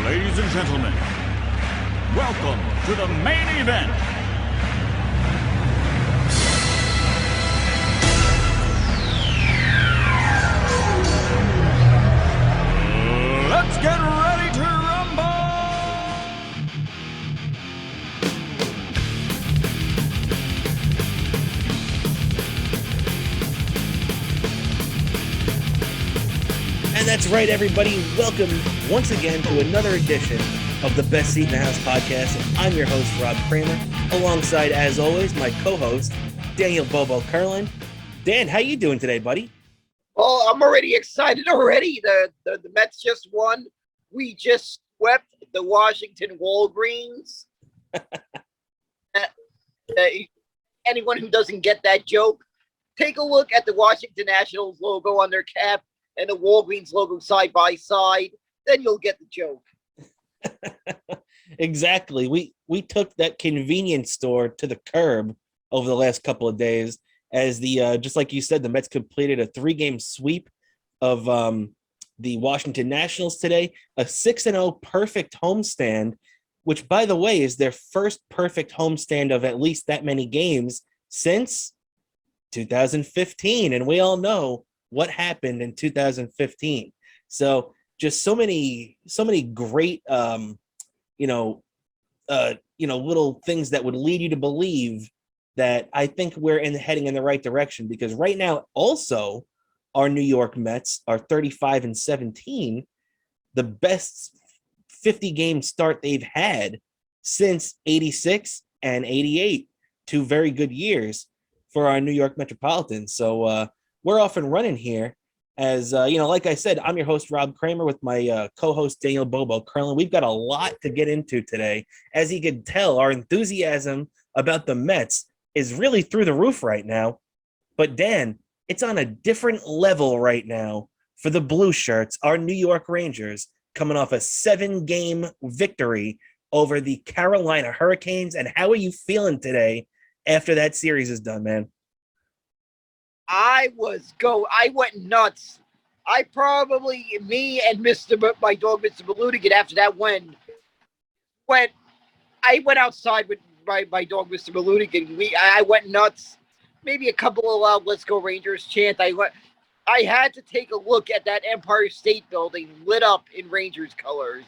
Ladies and gentlemen, welcome to the main event. Let's get ready to rumble! And that's right, everybody. Welcome once again to another edition of the Best Seat in the House podcast. And I'm your host, Rob Cramer, alongside, as always, my co-host, Daniel Bobo Kurlan. Dan, how you doing today, buddy? Oh, I'm already excited already. The Mets just won. We just swept the Washington Walgreens. Anyone who doesn't get that joke, take a look at the Washington Nationals logo on their cap and the Walgreens logo side by side. Then you'll get the joke. Exactly. We took that convenience store to the curb over the last couple of days as the just like you said, the Mets completed a 3-game sweep of the Washington Nationals today, a 6-0 perfect homestand, which, by the way, is their first perfect homestand of at least that many games since 2015. And we all know what happened in 2015. So just so many great, little things that would lead you to believe that I think we're heading in the right direction, because right now also our New York Mets are 35-17, the best 50-game start they've had since 86 and 88, 2 very good years for our New York Metropolitans. So we're off and running here. As like I said, I'm your host, Rob Cramer, with my co-host, Daniel Bobo Kurlan. We've got a lot to get into today. As you can tell, our enthusiasm about the Mets is really through the roof right now. But Dan, it's on a different level right now for the Blue Shirts, our New York Rangers, coming off a 7-game victory over the Carolina Hurricanes. And how are you feeling today after that series is done, man? I went nuts. Me and my dog, Mr. Malunigan, after that I went outside with my dog, Mr. Malunigan. I went nuts. Maybe a couple of "Let's Go Rangers" chant. I had to take a look at that Empire State Building lit up in Rangers colors,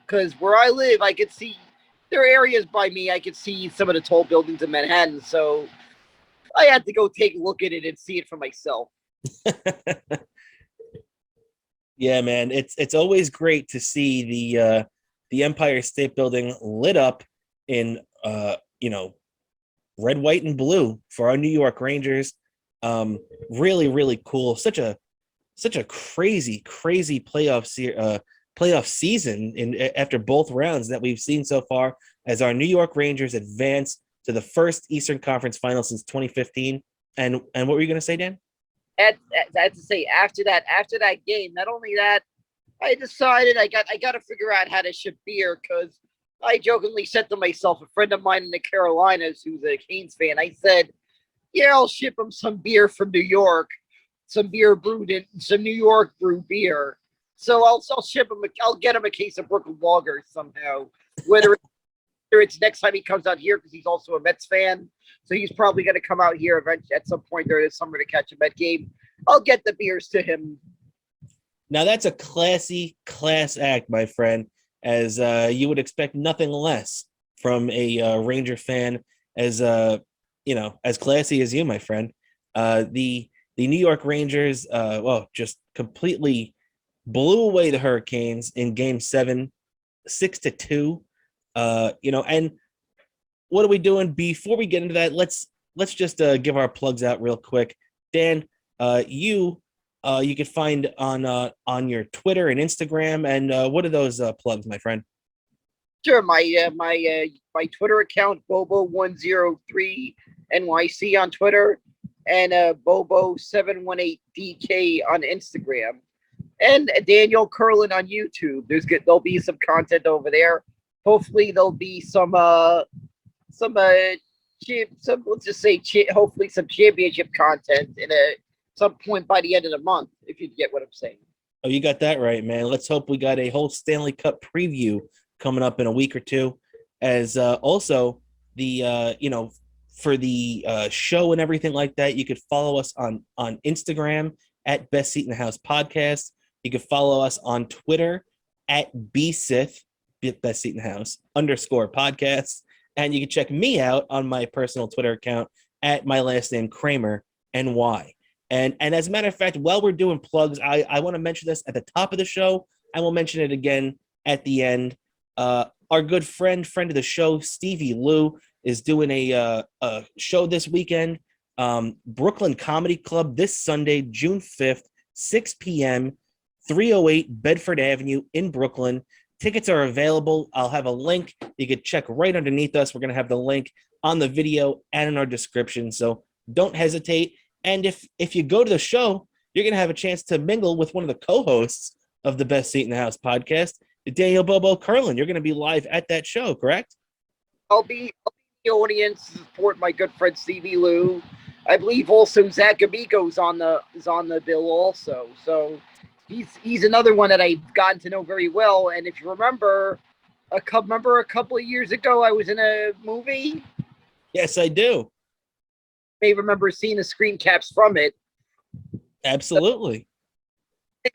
because where I live, I could see there are areas by me. I could see some of the tall buildings in Manhattan, so I had to go take a look at it and see it for myself. Yeah, man, it's always great to see the Empire State Building lit up in red, white, and blue for our New York Rangers. Really, really cool. Such a crazy playoff season after both rounds that we've seen so far, as our New York Rangers advance to the first Eastern Conference final since 2015. And what were you going to say, Dan? I had to say, after that game, not only that, I decided I got to figure out how to ship beer, because I jokingly said to myself, a friend of mine in the Carolinas who's a Canes fan, I said, yeah, I'll ship him some beer from New York, some beer brewed in some New York brew beer. So I'll ship him. I'll get him a case of Brooklyn Lager somehow, whether it's next time he comes out here, because he's also a Mets fan. So he's probably going to come out here eventually at some point during the summer to catch a Met game. I'll get the beers to him. Now that's a class act, my friend, as you would expect nothing less from a Ranger fan as classy as you, my friend. The New York Rangers, just completely blew away the Hurricanes in Game 7, 6-2. And what are we doing before we get into that? Let's just give our plugs out real quick. Dan, you can find on your Twitter and Instagram, and what are those plugs, my friend? Sure, my Twitter account, Bobo103 NYC on Twitter, and Bobo718DK on Instagram, and Daniel Kurlan on YouTube. There'll be some content over there. Hopefully there'll be some hopefully some championship content in some point by the end of the month, if you get what I'm saying. Oh, you got that right, man. Let's hope we got a whole Stanley Cup preview coming up in a week or two. As also the for the show and everything like that, you could follow us on Instagram at Best Seat in the House Podcast. You can follow us on Twitter at BSith, Best Seat in the House _podcast. And you can check me out on my personal Twitter account at my last name, Cramer, NY. And as a matter of fact, while we're doing plugs, I want to mention this at the top of the show. I will mention it again at the end. Our good friend of the show, Stevie Lou, is doing a show this weekend. Brooklyn Comedy Club this Sunday, June 5th, 6 p.m., 308 Bedford Avenue in Brooklyn. Tickets are available. I'll have a link. You can check right underneath us. We're going to have the link on the video and in our description. So don't hesitate. And if you go to the show, you're going to have a chance to mingle with one of the co-hosts of the Best Seat in the House podcast, Daniel Bobo Kurlan. You're going to be live at that show, correct? I'll be in the audience to support my good friend Stevie Lou. I believe also Zach Amico is on the bill also. So he's another one that I've gotten to know very well. And if you remember a couple of years ago, I was in a movie. Yes, I do. May remember seeing the screen caps from it. Absolutely.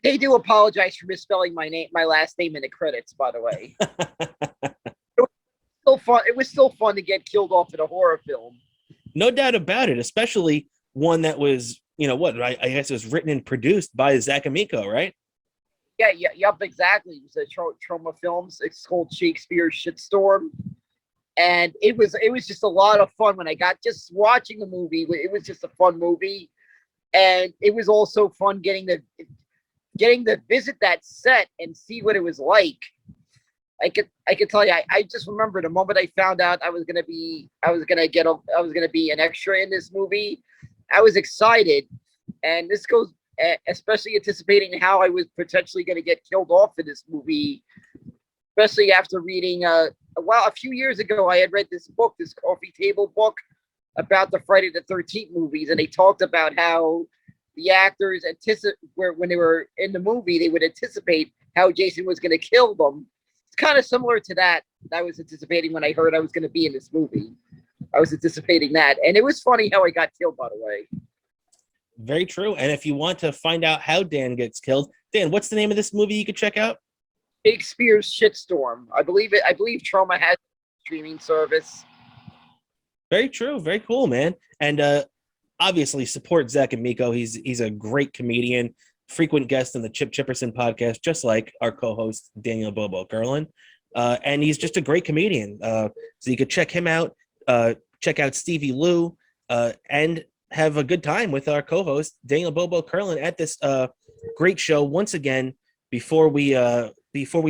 They do apologize for misspelling my last name in the credits, by the way. It was still fun to get killed off in a horror film. No doubt about it, especially one that was, I guess it was written and produced by Zach Amico, right? Yeah, exactly. It was a Trauma Films. It's called Shakespeare's Shitstorm. And it was just a lot of fun when I got just watching the movie. It was just a fun movie. And it was also fun getting to visit that set and see what it was like. I could tell you, I just remember the moment I found out I was gonna be an extra in this movie. I was excited, and this goes especially anticipating how I was potentially going to get killed off in this movie, especially after reading a few years ago I had read this coffee table book about the Friday the 13th movies, and they talked about how the actors when they were in the movie, they would anticipate how Jason was going to kill them. It's kind of similar to that I was anticipating when I heard I was going to be in this movie. I was anticipating that, and it was funny how I got killed, by the way. Very true. And if you want to find out how Dan gets killed, Dan, what's the name of this movie you could check out? Shakespeare's Shitstorm. I believe Trauma has a streaming service. Very true. Very cool, man. And obviously support Zach Amico. He's a great comedian, frequent guest on the Chip Chipperson podcast, just like our co-host Daniel Bobo Kurlan. And he's just a great comedian. So you could check him out. Check out Stevie Lou, and have a good time with our co-host Daniel Bobo Kurlan at this great show. Once again, before we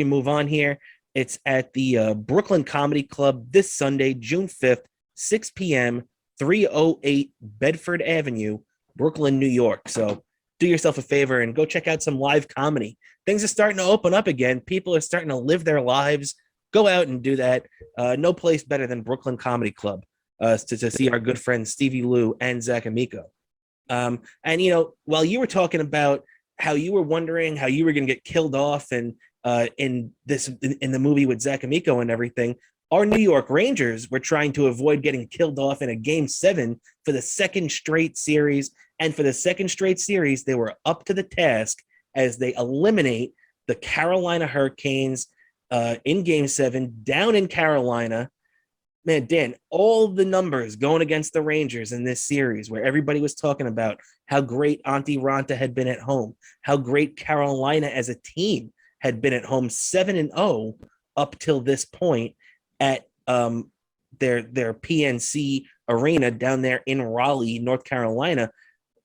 move on here, it's at the Brooklyn Comedy Club this Sunday, June 5th, 6 p.m., 308 Bedford Avenue, Brooklyn, New York. So do yourself a favor and go check out some live comedy. Things are starting to open up again. People are starting to live their lives. Go out and do that. No place better than Brooklyn Comedy Club to see our good friends Stevie Lou and Zach Amico. And while you were talking about how you were wondering how you were going to get killed off and in the movie with Zach Amico and everything, our New York Rangers were trying to avoid getting killed off in a Game 7 for the second straight series. And for the second straight series, they were up to the task as they eliminate the Carolina Hurricanes in Game 7 down in Carolina. Man, Dan, all the numbers going against the Rangers in this series where everybody was talking about how great Auntie Ranta had been at home, how great Carolina as a team had been at home, 7-0 up till this point at their PNC arena down there in Raleigh, North Carolina.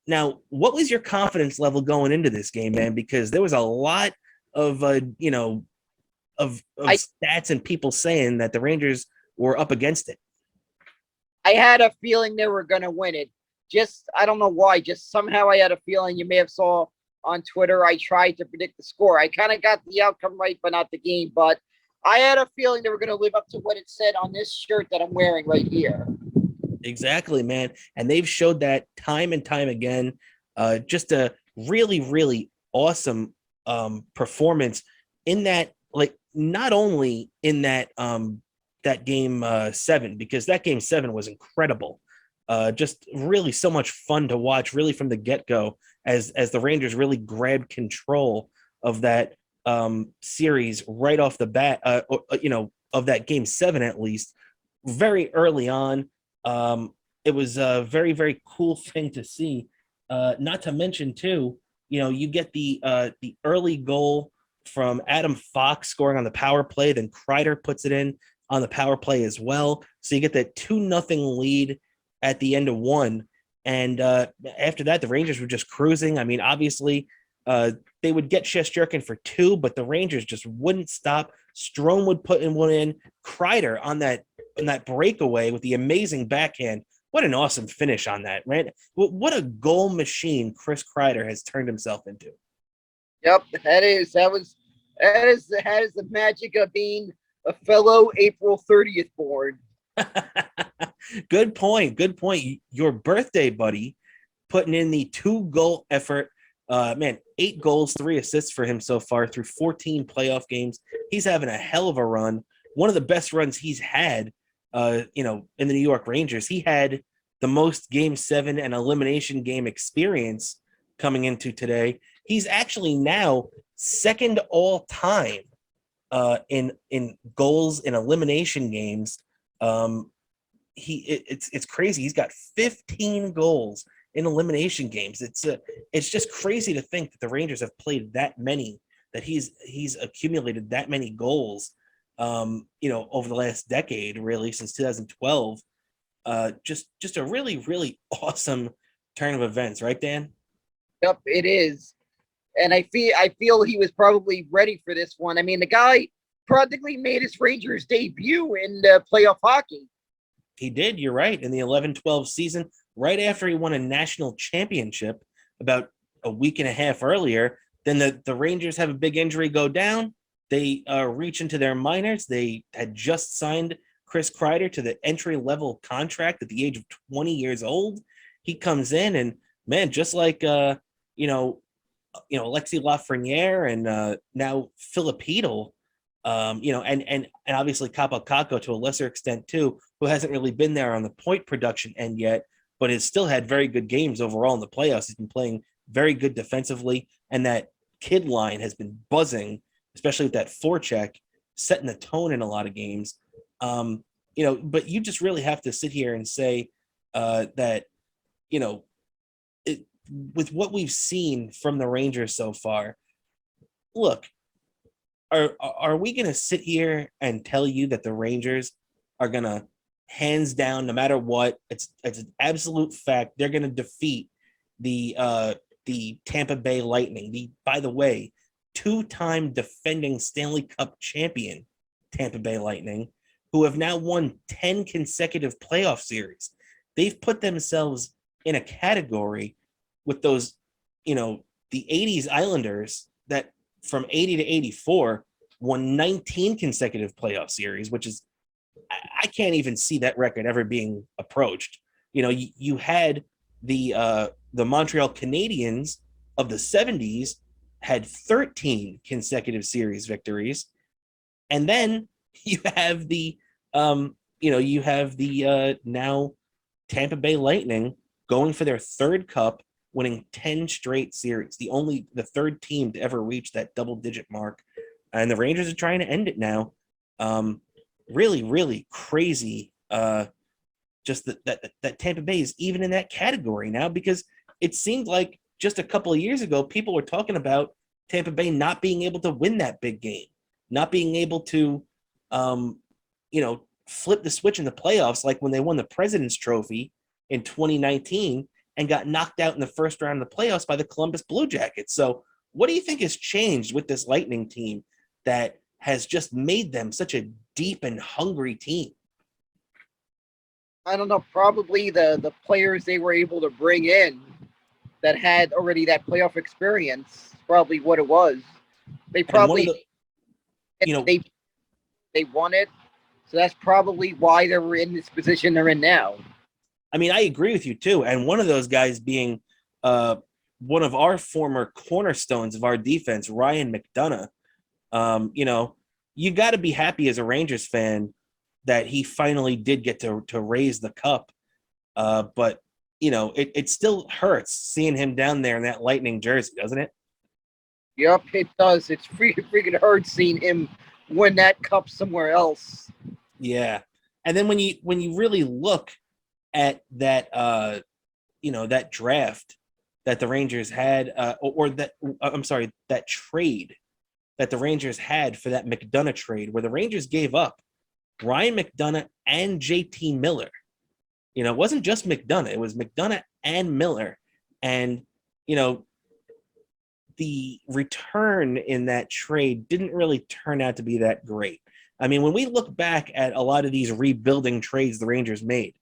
Now, what was your confidence level going into this game, man? Because there was a lot of stats and people saying that the Rangers were up against it. I had a feeling they were going to win it. Just, I don't know why. Just somehow I had a feeling. You may have saw on Twitter, I tried to predict the score. I kind of got the outcome right, but not the game. But I had a feeling they were going to live up to what it said on this shirt that I'm wearing right here. Exactly, man. And they've showed that time and time again. Just a really, really awesome performance in that, like not only in that game 7, because that game 7 was incredible. Just really so much fun to watch, really from the get-go, as the Rangers really grabbed control of that series right off the bat, of that game 7 at least, very early on. It was a very, very cool thing to see. Not to mention too, you get the early goal from Adam Fox scoring on the power play, then Kreider puts it in on the power play as well. So you get that 2-0 lead at the end of 1. And after that, the Rangers were just cruising. I mean, obviously, they would get Shesterkin for 2, but the Rangers just wouldn't stop. Strome would put in one in. Kreider on that breakaway with the amazing backhand. What an awesome finish on that, right? What a goal machine Chris Kreider has turned himself into. Yep, that is the magic of being a fellow April 30th born. Good point. Your birthday buddy putting in the 2-goal effort. 8 goals, 3 assists for him so far through 14 playoff games. He's having a hell of a run. One of the best runs he's had, in the New York Rangers. He had the most Game 7 and elimination game experience coming into today. He's actually now second all time in goals in elimination games. It's crazy. He's got 15 goals in elimination games. It's just crazy to think that the Rangers have played that many, that he's accumulated that many goals, over the last decade, really since 2012. Just a really, really awesome turn of events, right, Dan? Yep, it is. And I feel he was probably ready for this one. I mean, the guy practically made his Rangers debut in playoff hockey. He did, you're right, in the 11-12 season, right after he won a national championship about a week and a half earlier. Then the Rangers have a big injury go down. They reach into their minors. They had just signed Chris Kreider to the entry-level contract at the age of 20 years old. He comes in and, man, just like, Alexi Lafreniere and now Filipino, and obviously Capo Caco to a lesser extent too, who hasn't really been there on the point production end yet, but has still had very good games overall in the playoffs. He's been playing very good defensively, and that kid line has been buzzing, especially with that forecheck, setting the tone in a lot of games. But you just really have to sit here and say that, with what we've seen from the Rangers so far, look, are we going to sit here and tell you that the Rangers are going to, hands down, no matter what, it's an absolute fact, they're going to defeat the Tampa Bay Lightning, by the way, 2-time defending Stanley Cup champion Tampa Bay Lightning, who have now won 10 consecutive playoff series? They've put themselves in a category with those, the 80s Islanders that from 80 to 84 won 19 consecutive playoff series, which is, I can't even see that record ever being approached. You had the Montreal Canadiens of the 70s had 13 consecutive series victories. And then you have the now Tampa Bay Lightning going for their third cup, winning 10 straight series, the third team to ever reach that double-digit mark. And the Rangers are trying to end it now. Really, really crazy. Just that Tampa Bay is even in that category now, because it seemed like just a couple of years ago, people were talking about Tampa Bay not being able to win that big game, not being able to, flip the switch in the playoffs, like when they won the President's Trophy in 2019 and got knocked out in the first round of the playoffs by the Columbus Blue Jackets. So what do you think has changed with this Lightning team that has just made them such a deep and hungry team? I don't know, probably the players they were able to bring in that had already that playoff experience, probably what it was. They probably, they won it. So that's probably why they were in this position they're in now. I mean, I agree with you too. And one of those guys being one of our former cornerstones of our defense, Ryan McDonough. You know, you got to be happy as a Rangers fan that he finally did get to raise the cup. But you know, it still hurts seeing him down there in that Lightning jersey, doesn't it? Yep, it does. It's freaking hard seeing him win that cup somewhere else. Yeah. And then when you really look at that you know, that draft that the Rangers had or that I'm sorry, that trade that the Rangers had for that McDonough trade where the Rangers gave up Ryan McDonough and JT Miller. You know, it wasn't just McDonough, it was McDonough and Miller. And, you know, the return in that trade didn't really turn out to be that great. I mean, when we look back at a lot of these rebuilding trades the Rangers made,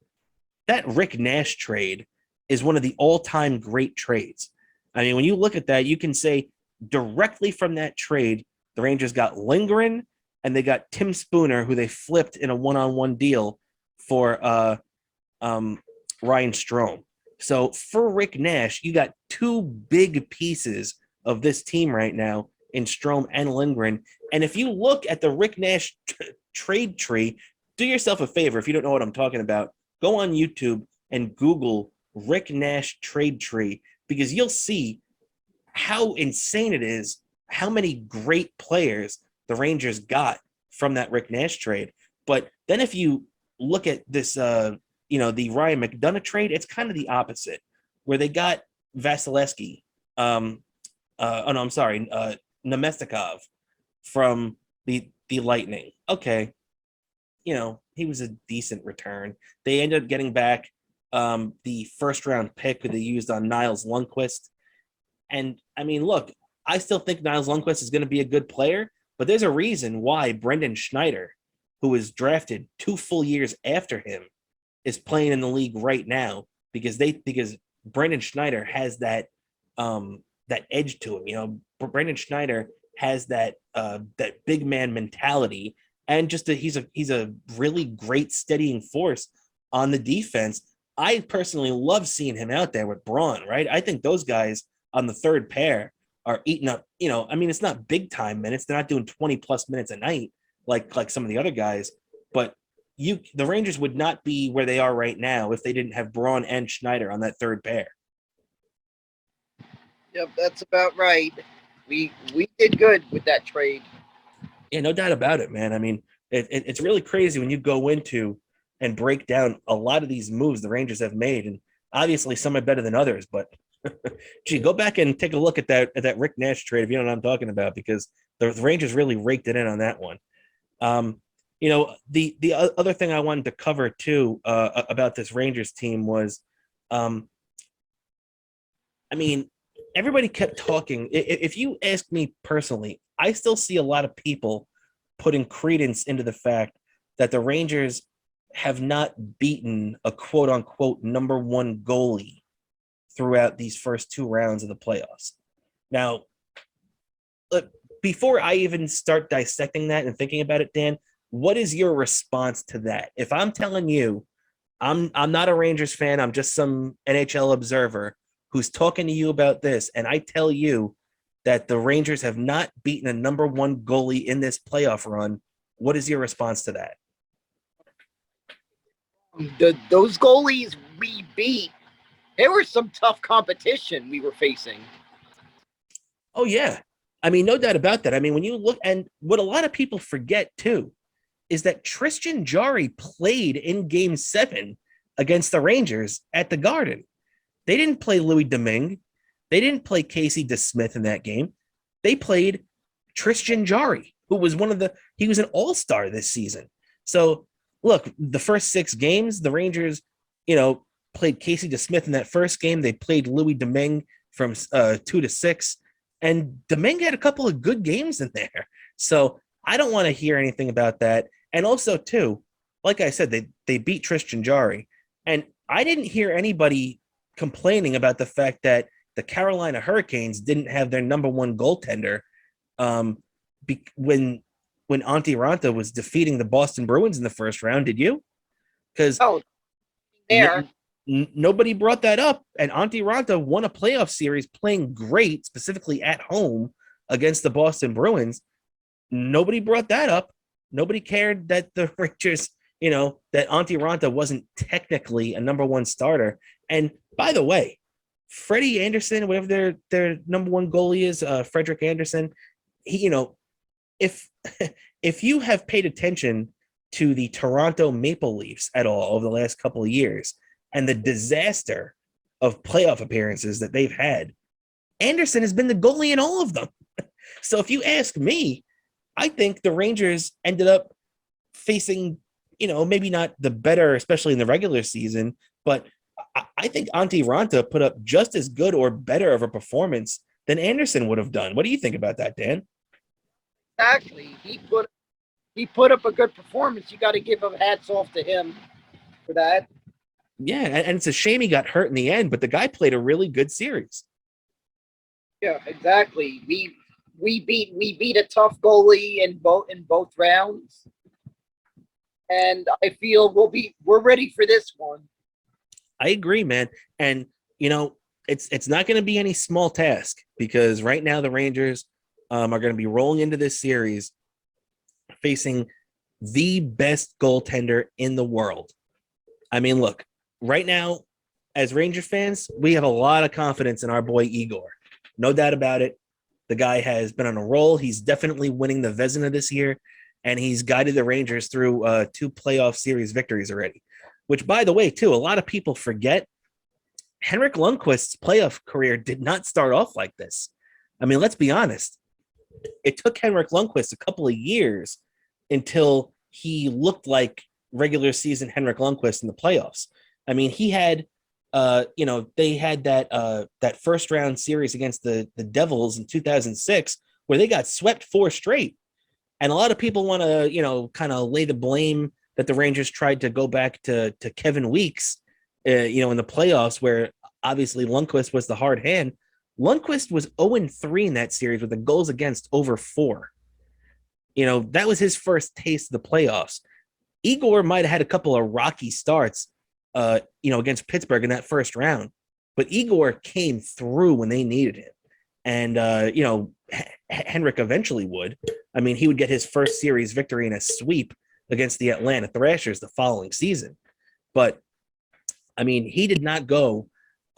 that Rick Nash trade is one of the all-time great trades. I mean, when you look at that, you can say directly from that trade, the Rangers got Lindgren and they got Tim Spooner, who they flipped in a one-on-one deal for Ryan Strome. So for Rick Nash, you got two big pieces of this team right now in Strome and Lindgren. And if you look at the Rick Nash trade tree, do yourself a favor if you don't know what I'm talking about. Go on YouTube and Google Rick Nash trade tree because you'll see how insane it is, how many great players the Rangers got from that Rick Nash trade. But then if you look at this, you know, the Ryan McDonough trade, it's kind of the opposite, where they got Vasilevsky, Nemestikov from the Lightning. Okay, you know, he was a decent return. They ended up getting back the first round pick that they used on Niles Lundqvist. And I mean, look, I still think Niles Lundqvist is going to be a good player, but there's a reason why Brendan Schneider, who was drafted 2 full years after him, is playing in the league right now because Brendan Schneider has that that edge to him. You know, Brendan Schneider has that big man mentality, and just he's a really great steadying force on the defense. I personally love seeing him out there with Braun, right? I think those guys on the third pair are eating up, you know, I mean, it's not big time minutes. They're not doing 20 plus minutes a night like some of the other guys, but the Rangers would not be where they are right now if they didn't have Braun and Schneider on that third pair. Yep, that's about right. We did good with that trade. Yeah, no doubt about it, man. I mean, it's really crazy when you go into and break down a lot of these moves the Rangers have made, and obviously some are better than others. But gee, go back and take a look at that Rick Nash trade if you know what I'm talking about, because the Rangers really raked it in on that one. You know, the other thing I wanted to cover too about this Rangers team was, I mean, everybody kept talking. If you ask me personally, I still see a lot of people putting credence into the fact that the Rangers have not beaten a quote unquote number one goalie throughout these first 2 rounds of the playoffs. Now, look, before I even start dissecting that and thinking about it, Dan, what is your response to that? If I'm telling you, I'm not a Rangers fan, I'm just some NHL observer who's talking to you about this, and I tell you that the Rangers have not beaten a number one goalie in this playoff run, what is your response to that? Those goalies we beat, there was some tough competition we were facing. Oh, yeah. I mean, no doubt about that. I mean, when you look, and what a lot of people forget too, is that Tristan Jarry played in Game 7 against the Rangers at the Garden. They didn't play Louis Domingue. They didn't play Casey DeSmith in that game. They played Tristan Jarry, who was he was an all-star this season. So, look, the first 6 games, the Rangers, you know, played Casey DeSmith in that first game. They played Louis Domingue from 2 to 6. And Domingue had a couple of good games in there. So I don't want to hear anything about that. And also, too, like I said, they beat Tristan Jarry. And I didn't hear anybody complaining about the fact that the Carolina Hurricanes didn't have their number one goaltender when Antti Ranta was defeating the Boston Bruins in the first round. Did you? Because there. Nobody brought that up. And Antti Ranta won a playoff series playing great, specifically at home against the Boston Bruins. Nobody brought that up. Nobody cared that the Rangers, that Antti Ranta wasn't technically a number one starter. And by the way, Freddie Anderson, whatever their number one goalie is, Frederick Anderson, he, if if you have paid attention to the Toronto Maple Leafs at all over the last couple of years and the disaster of playoff appearances that they've had, Anderson has been the goalie in all of them. So if you ask me, I think the Rangers ended up facing, maybe not the better, especially in the regular season, but I think Antti Ranta put up just as good or better of a performance than Anderson would have done. What do you think about that, Dan? Exactly. He put up a good performance. You got to give him hats off to him for that. Yeah, and it's a shame he got hurt in the end, but the guy played a really good series. Yeah, exactly. We beat a tough goalie in both rounds, and I feel we're ready for this one. I agree, man. And it's not going to be any small task because right now the Rangers are going to be rolling into this series facing the best goaltender in the world. I mean, look, right now, as Ranger fans, we have a lot of confidence in our boy Igor. No doubt about it. The guy has been on a roll. He's definitely winning the Vezina this year, and he's guided the Rangers through 2 playoff series victories already, which, by the way, too, a lot of people forget Henrik Lundqvist's playoff career did not start off like this. I mean, let's be honest. It took Henrik Lundqvist a couple of years until he looked like regular season Henrik Lundqvist in the playoffs. I mean, he had, they had that first round series against the Devils in 2006 where they got swept 4 straight. And a lot of people want to, kind of lay the blame that the Rangers tried to go back to Kevin Weeks, in the playoffs where obviously Lundqvist was the hard hand. Lundqvist was 0-3 in that series with the goals against over 4. That was his first taste of the playoffs. Igor might have had a couple of rocky starts, against Pittsburgh in that first round, but Igor came through when they needed him. And, Henrik eventually would. I mean, he would get his first series victory in a sweep against the Atlanta Thrashers the following season. But, I mean, he did not go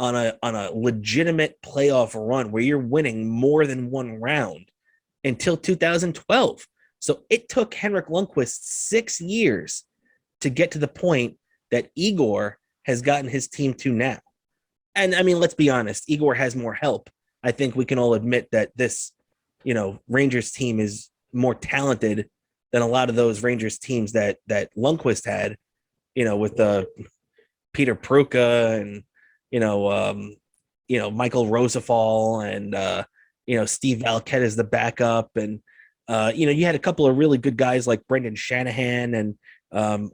on a legitimate playoff run where you're winning more than one round until 2012. So it took Henrik Lundqvist 6 years to get to the point that Igor has gotten his team to now. And I mean, let's be honest, Igor has more help. I think we can all admit that this, Rangers team is more talented than a lot of those Rangers teams that Lundqvist had, with Peter Pruka and, Michael Rosefall and, Steve Valquette as the backup. And, you had a couple of really good guys like Brendan Shanahan and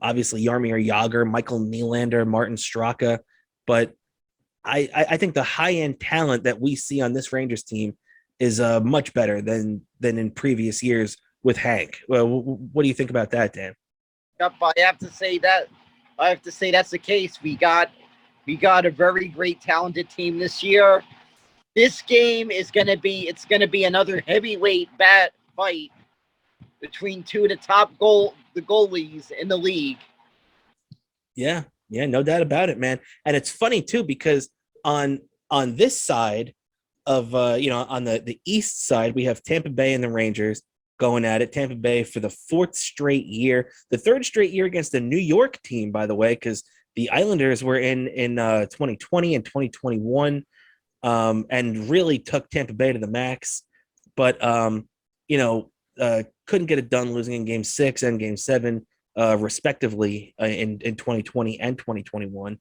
obviously Jaromir Jagr, Michael Nylander, Martin Straka. But I think the high-end talent that we see on this Rangers team is much better than in previous years with Hank. Well, what do you think about that, Dan? Yep, I have to say that's the case. We got a very great, talented team this year. This game is gonna be another heavyweight fight between 2 of the top goalies in the league. Yeah, no doubt about it, man. And it's funny too because on this side of on the east side, we have Tampa Bay and the Rangers going at it. Tampa Bay for the 4th straight year, the 3rd straight year against the New York team, by the way, because the Islanders were in 2020 and 2021, and really took Tampa Bay to the max. But couldn't get it done, losing in Game 6 and Game 7, respectively, in 2020 and 2021.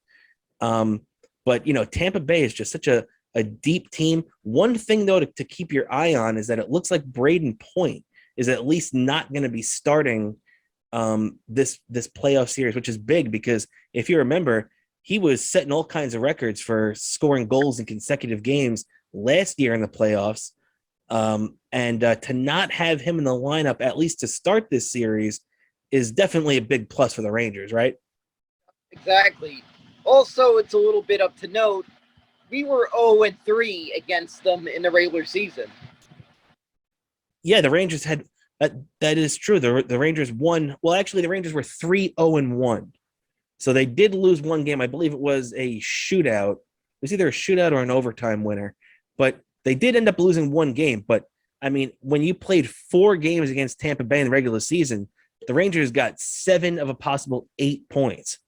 But Tampa Bay is just such a deep team. One thing though to keep your eye on is that it looks like Braden Point is at least not going to be starting this playoff series, which is big because if you remember, he was setting all kinds of records for scoring goals in consecutive games last year in the playoffs. And to not have him in the lineup, at least to start this series, is definitely a big plus for the Rangers, right? Exactly. Also, it's a little bit up to note, we were 0-3 against them in the regular season. Yeah, the Rangers had that is true. The Rangers won. Well, actually, the Rangers were 3-0-1. So they did lose one game. I believe it was a shootout. It was either a shootout or an overtime winner. But they did end up losing one game. But I mean, when you played 4 games against Tampa Bay in the regular season, the Rangers got 7 of a possible 8 points.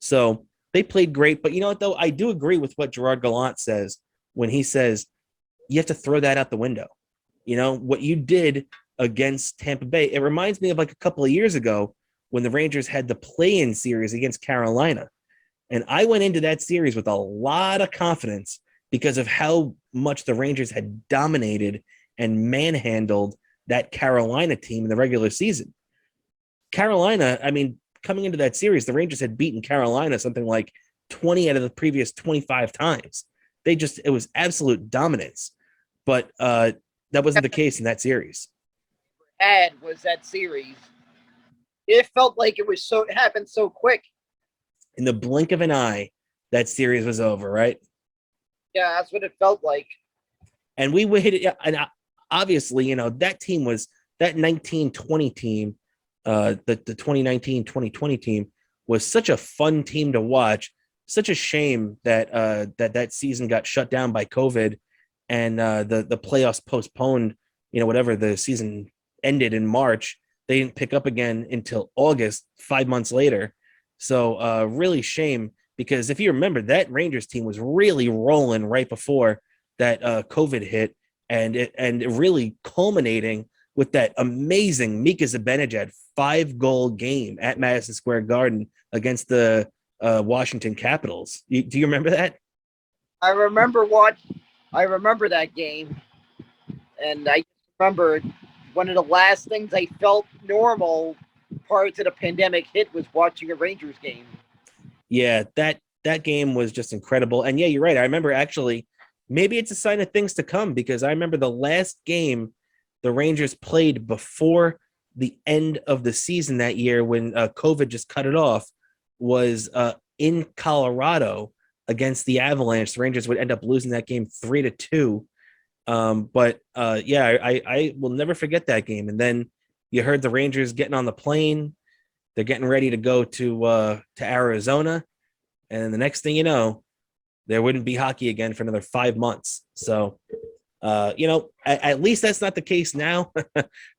So they played great. But you know what, though? I do agree with what Gerard Gallant says when he says you have to throw that out the window. You know, what you did against Tampa Bay, it reminds me of like a couple of years ago when the Rangers had the play-in series against Carolina. And I went into that series with a lot of confidence because of how much the Rangers had dominated and manhandled that Carolina team in the regular season. Carolina, I mean, coming into that series, the Rangers had beaten Carolina something like 20 out of the previous 25 times. It was absolute dominance. But that wasn't the case in that series. And was that series. It felt like it happened so quick. In the blink of an eye, that series was over, right? Yeah, that's what it felt like. And we waited, and obviously, you know, that team was that 1920 team, the 2019-2020 team was such a fun team to watch. Such a shame that that season got shut down by COVID and the playoffs postponed, you know, whatever, the season ended in March. They didn't pick up again until August, 5 months later. So really shame, because if you remember, that Rangers team was really rolling right before that COVID hit, and it really culminating with that amazing Mika Zibanejad 5-goal game at Madison Square Garden against the Washington Capitals. Do you remember that? I remember that game, and I remember one of the last things I felt normal prior to the pandemic hit was watching a Rangers game. Yeah, that game was just incredible. And yeah, you're right. I remember, actually, maybe it's a sign of things to come, because I remember the last game the Rangers played before the end of the season that year, when COVID just cut it off, was in Colorado against the Avalanche. The Rangers would end up losing that game 3-2. But yeah, I will never forget that game. And then you heard the Rangers getting on the plane. They're getting ready to go to Arizona. And then the next thing you know, there wouldn't be hockey again for another 5 months. So, you know, at least that's not the case now.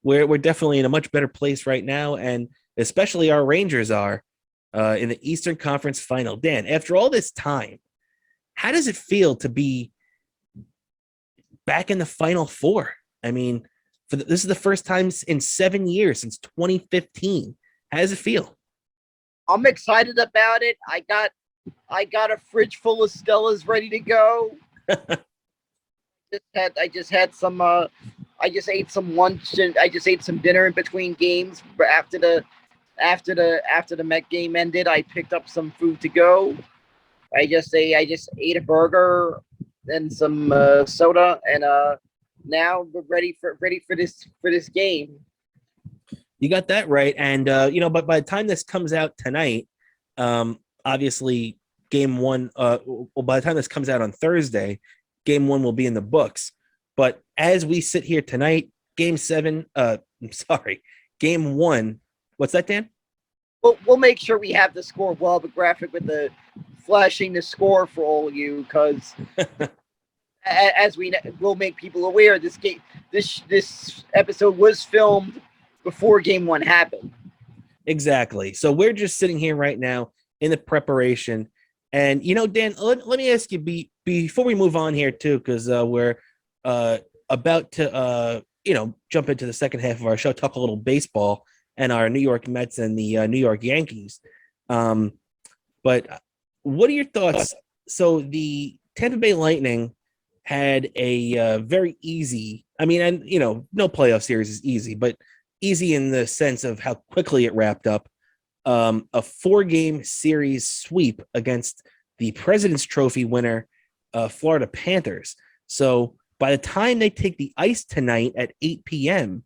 We're definitely in a much better place right now. And especially our Rangers are in the Eastern Conference Final. Dan, after all this time, how does it feel to be back in the Final Four? I mean, this is the first time in 7 years, since 2015. How does it feel? I'm excited about it. I got a fridge full of Stellas ready to go. I just ate some lunch, and I just ate some dinner in between games. But after the Met game ended, I picked up some food to go. I just ate a burger and some soda, and now we're ready for this game. You got that right. And you know, but by the time this comes out tonight, obviously game one, well, by the time this comes out on Thursday, game one will be in the books. But as we sit here tonight, game one, what's that, Dan? We'll make sure we have the score. We'll have a graphic with the flashing the score for all of you, because as we'll make people aware, this episode was filmed before game one happened. Exactly. So we're just sitting here right now in the preparation. And, you know, Dan, let me ask you before we move on here too, because we're about to, you know, jump into the second half of our show, talk a little baseball and our New York Mets and the New York Yankees. But what are your thoughts? So the Tampa Bay Lightning had a very easy, I mean, and, you know, no playoff series is easy, but easy in the sense of how quickly it wrapped up. A 4-game series sweep against the President's Trophy winner, Florida Panthers. So by the time they take the ice tonight at 8 p.m.,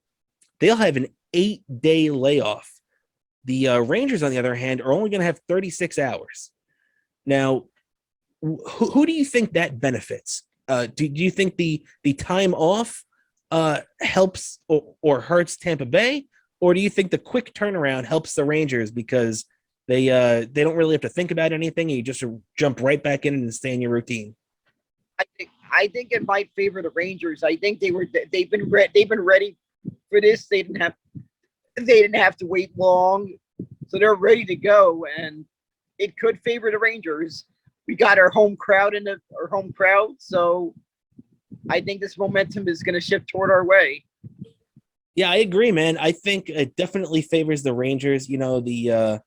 they'll have an 8-day layoff. The Rangers, on the other hand, are only going to have 36 hours. Now, who do you think that benefits? Do you think the time off helps or hurts Tampa Bay, or do you think the quick turnaround helps the Rangers because they don't really have to think about anything and you just jump right back in and stay in your routine? I think it might favor the Rangers. I think they've been ready for this. They didn't have to wait long, so they're ready to go, and it could favor the Rangers. We got our home crowd so I think this momentum is going to shift toward our way. Yeah, I agree, man. I think it definitely favors the Rangers. There's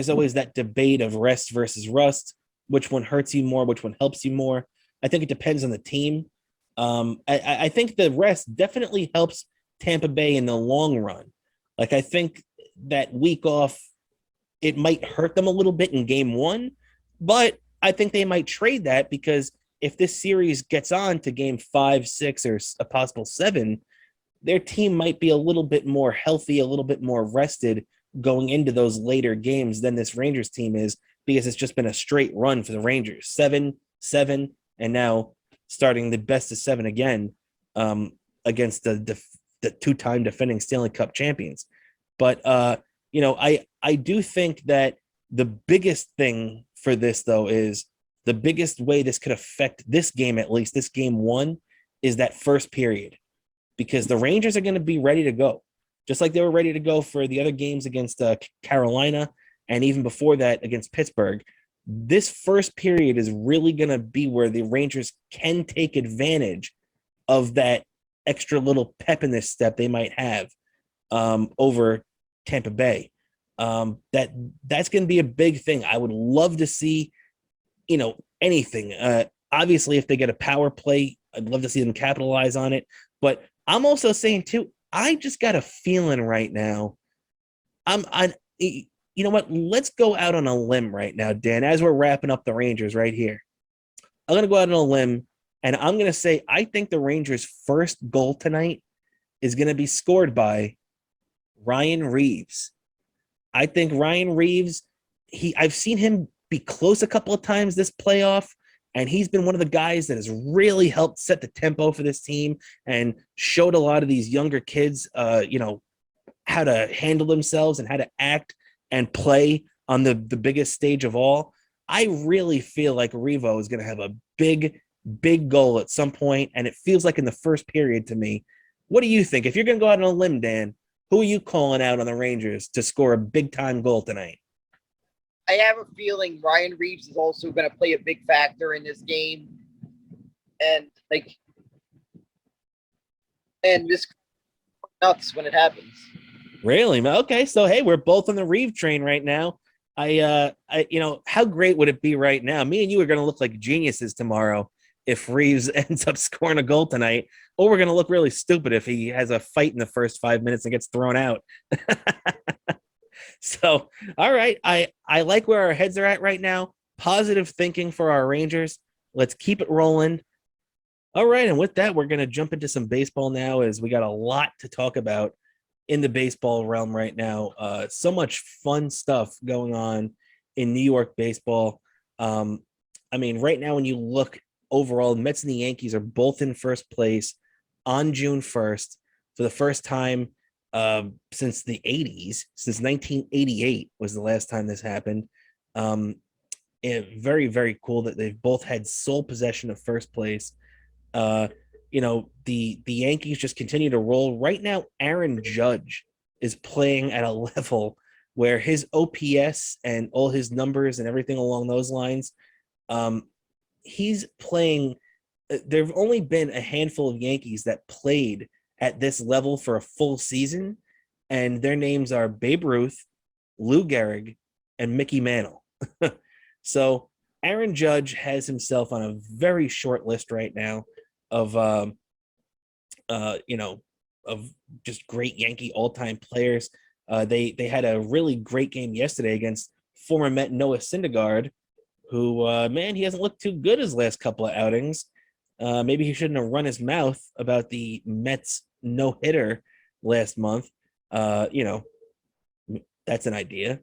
always that debate of rest versus rust. Which one hurts you more? Which one helps you more? I think it depends on the team. I think the rest definitely helps Tampa Bay in the long run. Like, I think that week off, it might hurt them a little bit in game one, but I think they might trade that because if this series gets on to game 5, 6, or a possible 7, their team might be a little bit more healthy, a little bit more rested going into those later games than this Rangers team is because it's just been a straight run for the Rangers. 7, 7, and now starting the best of 7 again against the two-time defending Stanley Cup champions. But I do think that the biggest thing for this, though, is the biggest way this could affect this game, at least this game one, is that first period, because the Rangers are going to be ready to go, just like they were ready to go for the other games against Carolina and even before that against Pittsburgh. This first period is really going to be where the Rangers can take advantage of that extra little pep in their step they might have over Tampa Bay. That's going to be a big thing. I would love to see, anything. Obviously, if they get a power play, I'd love to see them capitalize on it. But I'm also saying too, I just got a feeling right now. You know what? Let's go out on a limb right now, Dan, as we're wrapping up the Rangers right here. I'm going to go out on a limb, and I'm going to say I think the Rangers' first goal tonight is going to be scored by Ryan Reaves. I think Ryan Reaves, I've seen him be close a couple of times this playoff, and he's been one of the guys that has really helped set the tempo for this team and showed a lot of these younger kids, how to handle themselves and how to act and play on the biggest stage of all. I really feel like Revo is going to have a big, big goal at some point, and it feels like in the first period to me. What do you think? If you're going to go out on a limb, Dan, who are you calling out on the Rangers to score a big-time goal tonight? I have a feeling Ryan Reaves is also going to play a big factor in this game, and this nuts when it happens. Really? Okay, so hey, we're both on the Reeve train right now. How great would it be right now? Me and you are going to look like geniuses tomorrow if Reeves ends up scoring a goal tonight, or we're going to look really stupid if he has a fight in the first 5 minutes and gets thrown out. So, all right, I like where our heads are at right now. Positive thinking for our Rangers. Let's keep it rolling. All right, and with that, we're going to jump into some baseball now, as we got a lot to talk about in the baseball realm right now. So much fun stuff going on in New York baseball. Right now, when you look overall, the Mets and the Yankees are both in first place on June 1st for the first time since the 80s. Since 1988 was the last time this happened. Very, very cool that they've both had sole possession of first place. The Yankees just continue to roll. Right now, Aaron Judge is playing at a level where his OPS and all his numbers and everything along those lines, he's playing. There have only been a handful of Yankees that played at this level for a full season, and their names are Babe Ruth, Lou Gehrig, and Mickey Mantle. So Aaron Judge has himself on a very short list right now of just great Yankee all-time players. They had a really great game yesterday against former Met Noah Syndergaard, who he hasn't looked too good his last couple of outings. Maybe he shouldn't have run his mouth about the Mets no-hitter last month. That's an idea.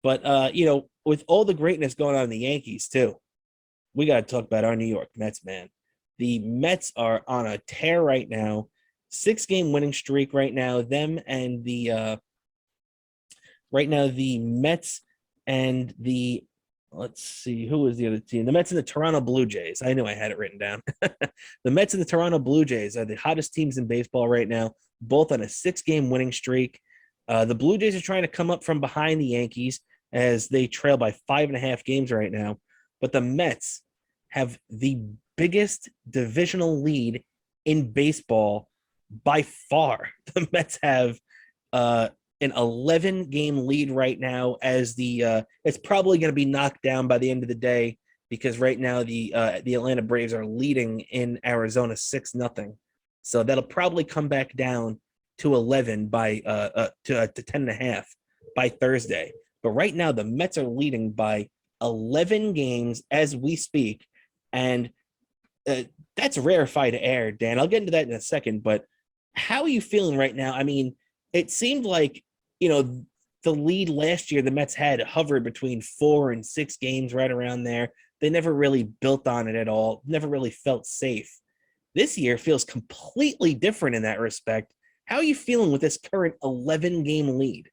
But with all the greatness going on in the Yankees too, we got to talk about our New York Mets, man. The Mets are on a tear right now, 6-game winning streak right now. Them and the right now the Mets and the let's see who was the other team. The Mets and the Toronto Blue Jays. I knew I had it written down. The Mets and the Toronto Blue Jays are the hottest teams in baseball right now, both on a 6-game winning streak. The Blue Jays are trying to come up from behind the Yankees as they trail by 5.5 games right now. But the Mets have the biggest divisional lead in baseball by far. The Mets have an 11-game lead right now as it's probably going to be knocked down by the end of the day because right now the Atlanta Braves are leading in Arizona 6-0. So that'll probably come back down to 11 by to 10.5 by Thursday. But right now the Mets are leading by 11 games as we speak, and that's rarefied air, Dan. I'll get into that in a second, but how are you feeling right now? I mean, it seemed like, the lead last year the Mets had hovered between 4 and 6 games right around there. They never really built on it at all, never really felt safe. This year feels completely different in that respect. How are you feeling with this current 11-game lead?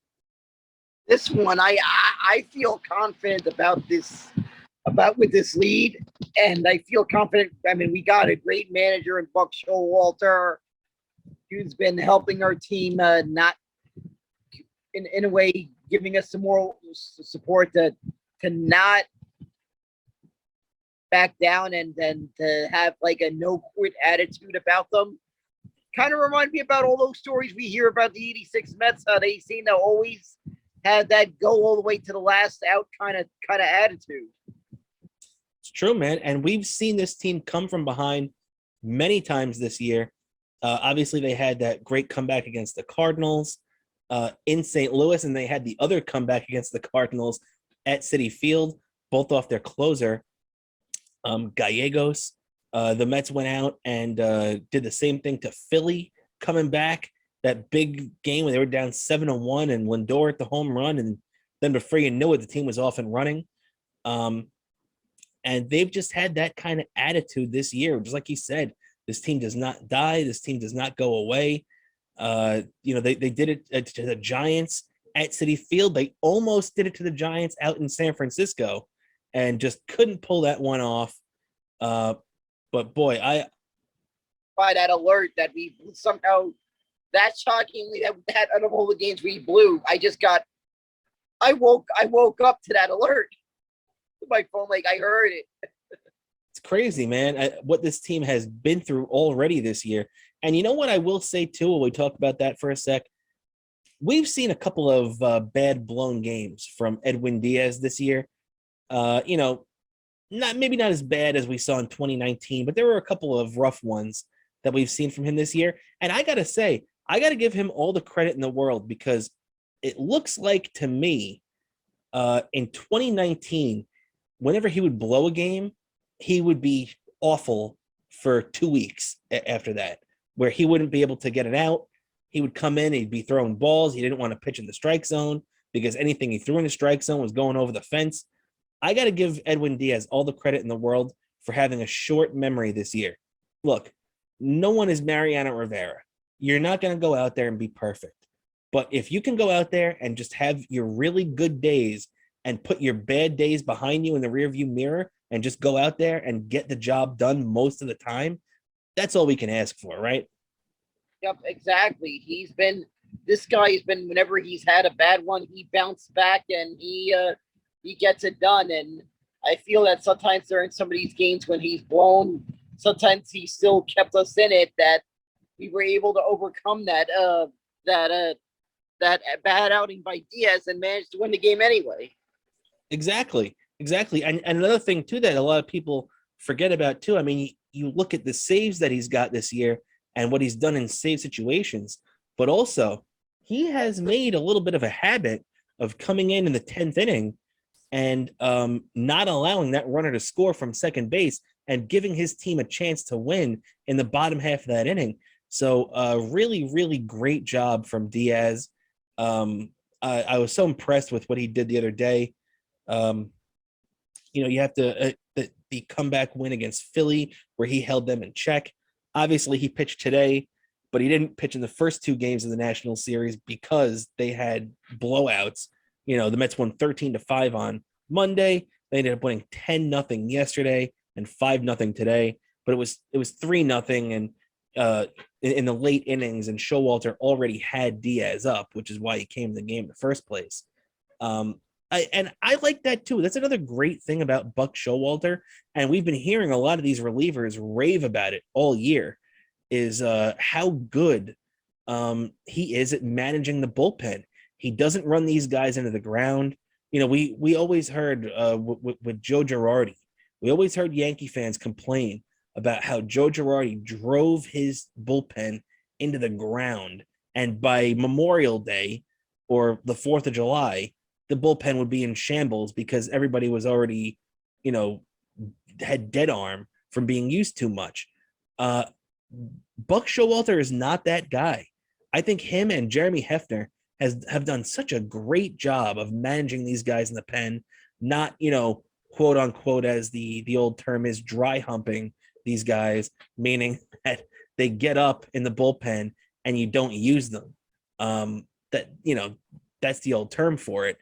This one, I feel confident about with this lead, and I feel confident. I mean, we got a great manager in Buck Showalter, who's been helping our team, not in a way giving us some more support to not back down and then to have like a no quit attitude about them. Kind of remind me about all those stories we hear about the 86 Mets, how they seem to always have that go all the way to the last out kind of attitude. It's true, man. And we've seen this team come from behind many times this year. Obviously, they had that great comeback against the Cardinals in St. Louis, and they had the other comeback against the Cardinals at Citi Field, both off their closer, Gallegos. The Mets went out and did the same thing to Philly, coming back that big game where they were down 7-1 and Lindor at the home run, and then before you knew it, the team was off and running. And they've just had that kind of attitude this year. Just like you said, this team does not die. This team does not go away. They did it to the Giants at Citi Field. They almost did it to the Giants out in San Francisco and just couldn't pull that one off. But boy, by that alert that we somehow, that shockingly, that out of all the games we blew, I woke up to that alert. My phone, like I heard it. It's crazy, man, what this team has been through already this year. And you know what I will say, too, when we talk about that for a sec? We've seen a couple of bad blown games from Edwin Diaz this year. Maybe not as bad as we saw in 2019, but there were a couple of rough ones that we've seen from him this year. And I got to say, I got to give him all the credit in the world because it looks like to me in 2019, whenever he would blow a game, he would be awful for 2 weeks after that, where he wouldn't be able to get it out. He would come in, he'd be throwing balls. He didn't want to pitch in the strike zone because anything he threw in the strike zone was going over the fence. I got to give Edwin Diaz all the credit in the world for having a short memory this year. Look, no one is Mariano Rivera. You're not going to go out there and be perfect. But if you can go out there and just have your really good days and put your bad days behind you in the rearview mirror and just go out there and get the job done most of the time, that's all we can ask for, right? Yep, exactly. This guy has been, whenever he's had a bad one, he bounced back and he gets it done. And I feel that sometimes during some of these games when he's blown, sometimes he still kept us in it, that we were able to overcome that bad outing by Diaz and managed to win the game anyway. Exactly. And another thing, too, that a lot of people forget about, too, I mean, you look at the saves that he's got this year and what he's done in save situations, but also he has made a little bit of a habit of coming in the 10th inning and not allowing that runner to score from second base and giving his team a chance to win in the bottom half of that inning. So really, really great job from Diaz. I was so impressed with what he did the other day. You have to the comeback win against Philly where he held them in check. Obviously, he pitched today, but he didn't pitch in the first two games of the National Series because they had blowouts. The Mets won 13-5 on Monday. They ended up winning 10-0 yesterday and 5-0 today. But it was 3-0 and in the late innings, and Showalter already had Diaz up, which is why he came in the game in the first place. I like that too. That's another great thing about Buck Showalter, and we've been hearing a lot of these relievers rave about it all year, is how good he is at managing the bullpen. He doesn't run these guys into the ground. We always heard with Joe Girardi, we always heard Yankee fans complain about how Joe Girardi drove his bullpen into the ground, and by Memorial Day or the 4th of July, the bullpen would be in shambles because everybody was already, had dead arm from being used too much. Buck Showalter is not that guy. I think him and Jeremy Hefner have done such a great job of managing these guys in the pen, not, quote unquote, as the old term is, dry humping these guys, meaning that they get up in the bullpen and you don't use them. That's the old term for it.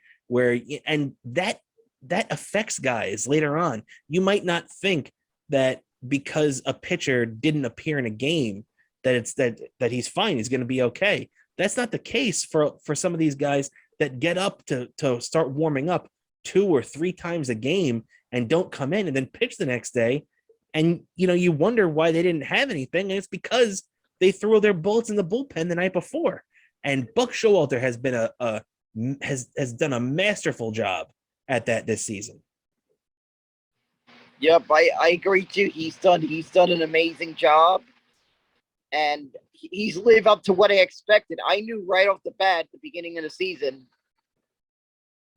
And that affects guys later on. You might not think that because a pitcher didn't appear in a game that he's fine, he's going to be okay. That's not the case for some of these guys that get up to start warming up 2 or 3 times a game and don't come in and then pitch the next day. And you wonder why they didn't have anything, and it's because they threw their bullets in the bullpen the night before. And Buck Showalter has been has done a masterful job at that this season. Yep, I agree too. He's done an amazing job, and he's lived up to what I expected. I knew right off the bat, at the beginning of the season,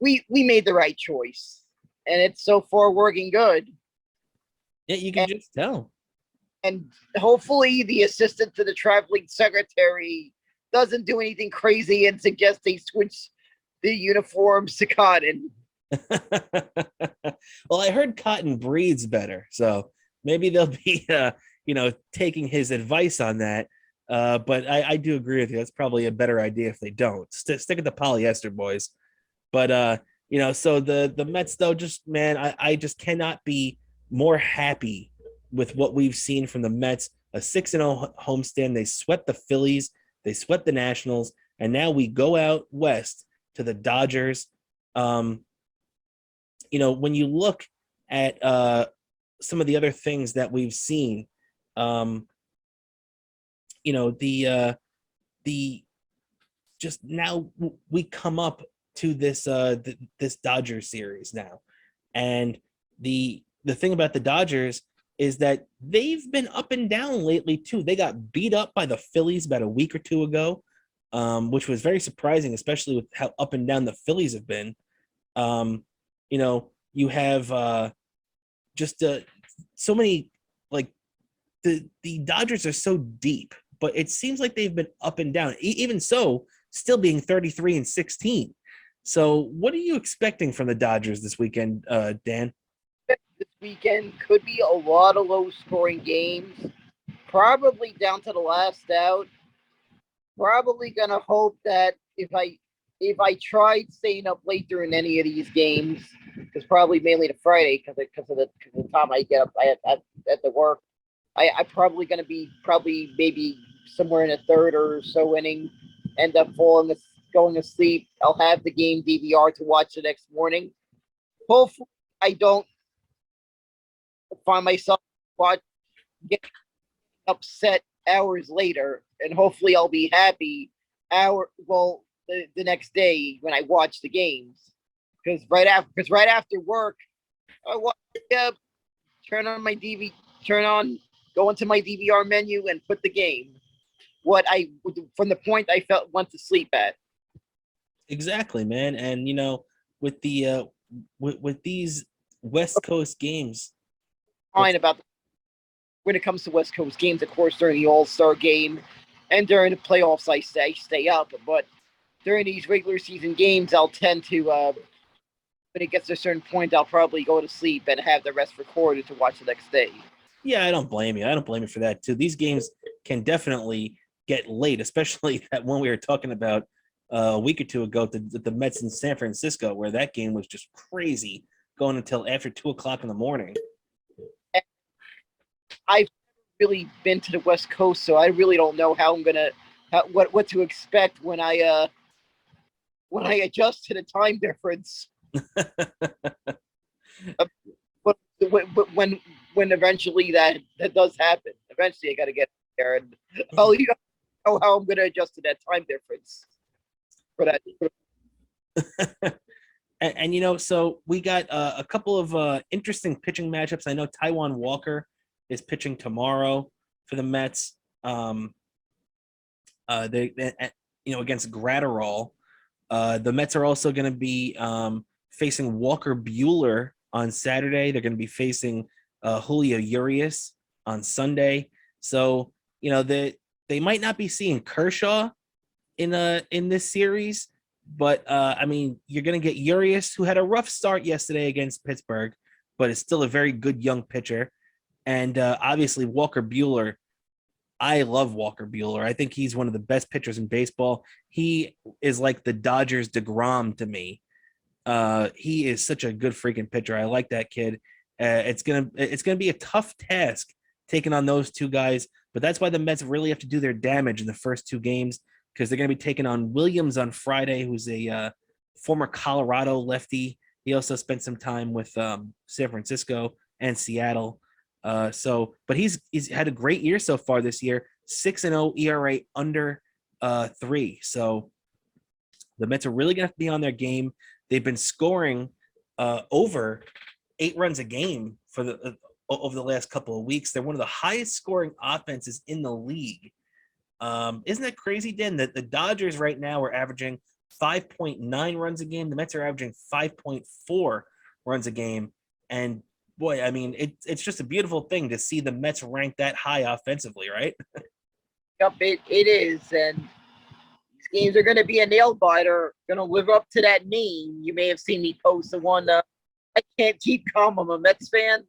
we made the right choice, and it's so far working good. Yeah, you can just tell. And hopefully, the assistant to the traveling secretary doesn't do anything crazy and suggest they switch the uniforms to cotton. Well, I heard cotton breeds better, so maybe they'll be taking his advice on that. But I do agree with you. That's probably a better idea if they don't. Stick with the polyester, boys. But so the Mets, though, I just cannot be more happy with what we've seen from the Mets. A 6-0 homestand. They swept the Phillies, they swept the Nationals, and now we go out west to the Dodgers. When you look at some of the other things that we've seen, just now we come up to this this Dodgers series now, and the thing about the Dodgers is that they've been up and down lately too. They got beat up by the Phillies about a week or two ago, which was very surprising, especially with how up and down the Phillies have been. You have so many, like the Dodgers are so deep, but it seems like they've been up and down. Even so, still being 33-16. So, what are you expecting from the Dodgers this weekend, Dan? This weekend could be a lot of low-scoring games, probably down to the last out. Probably gonna hope that if I tried staying up late during any of these games, because probably mainly to Friday because of the time I get up at the work, I probably gonna be maybe somewhere in the third or so inning, end up going to sleep. I'll have the game DVR to watch the next morning. Hopefully, I don't find myself getting upset hours later, and hopefully I'll be happy the next day when I watch the games. Because right after work, I watch go into my DVR menu and put the game. From the point I went to sleep at. Exactly, man. And with the with these West Coast games, Fine about when it comes to West Coast games, of course, during the All-Star game and during the playoffs, I stay up. But during these regular season games, I'll tend to when it gets to a certain point, I'll probably go to sleep and have the rest recorded to watch the next day. Yeah, I don't blame you. I don't blame you for that too. These games can definitely get late, especially that one we were talking about a week or two ago, the Mets in San Francisco, where that game was just crazy, going until after 2:00 in the morning. I've really been to the West Coast, so I really don't know how I'm gonna what to expect when I adjust to the time difference. But when eventually that does happen, eventually I got to get there, and I'll know how I'm going to adjust to that time difference for that. And so we got a couple of interesting pitching matchups. I know Taijuan Walker is pitching tomorrow for the Mets. Against Gratterall. The Mets are also going to be facing Walker Buehler on Saturday. They're going to be facing Julio Urias on Sunday. So they might not be seeing Kershaw in this series, but you're going to get Urias, who had a rough start yesterday against Pittsburgh, but is still a very good young pitcher, and obviously Walker Buehler. I love Walker Buehler. I think he's one of the best pitchers in baseball. He is like the Dodgers DeGrom to me. He is such a good freaking pitcher. I like that kid. It's gonna be a tough task taking on those two guys, but that's why the Mets really have to do their damage in the first two games, because they're gonna be taking on Williams on Friday, who's a former Colorado lefty. He also spent some time with San Francisco and Seattle. But he's had a great year so far this year. 6-0 ERA under 3. So the Mets are really gonna have to be on their game. They've been scoring over 8 runs a game for over the last couple of weeks. They're one of the highest scoring offenses in the league. Isn't that crazy, Dan? That the Dodgers right now are averaging 5.9 runs a game. The Mets are averaging 5.4 runs a game. And boy, I mean, it's just a beautiful thing to see the Mets rank that high offensively, right? Yep, it is. And these games are going to be a nail biter, going to live up to that name. You may have seen me post the one, I can't keep calm. I'm a Mets fan.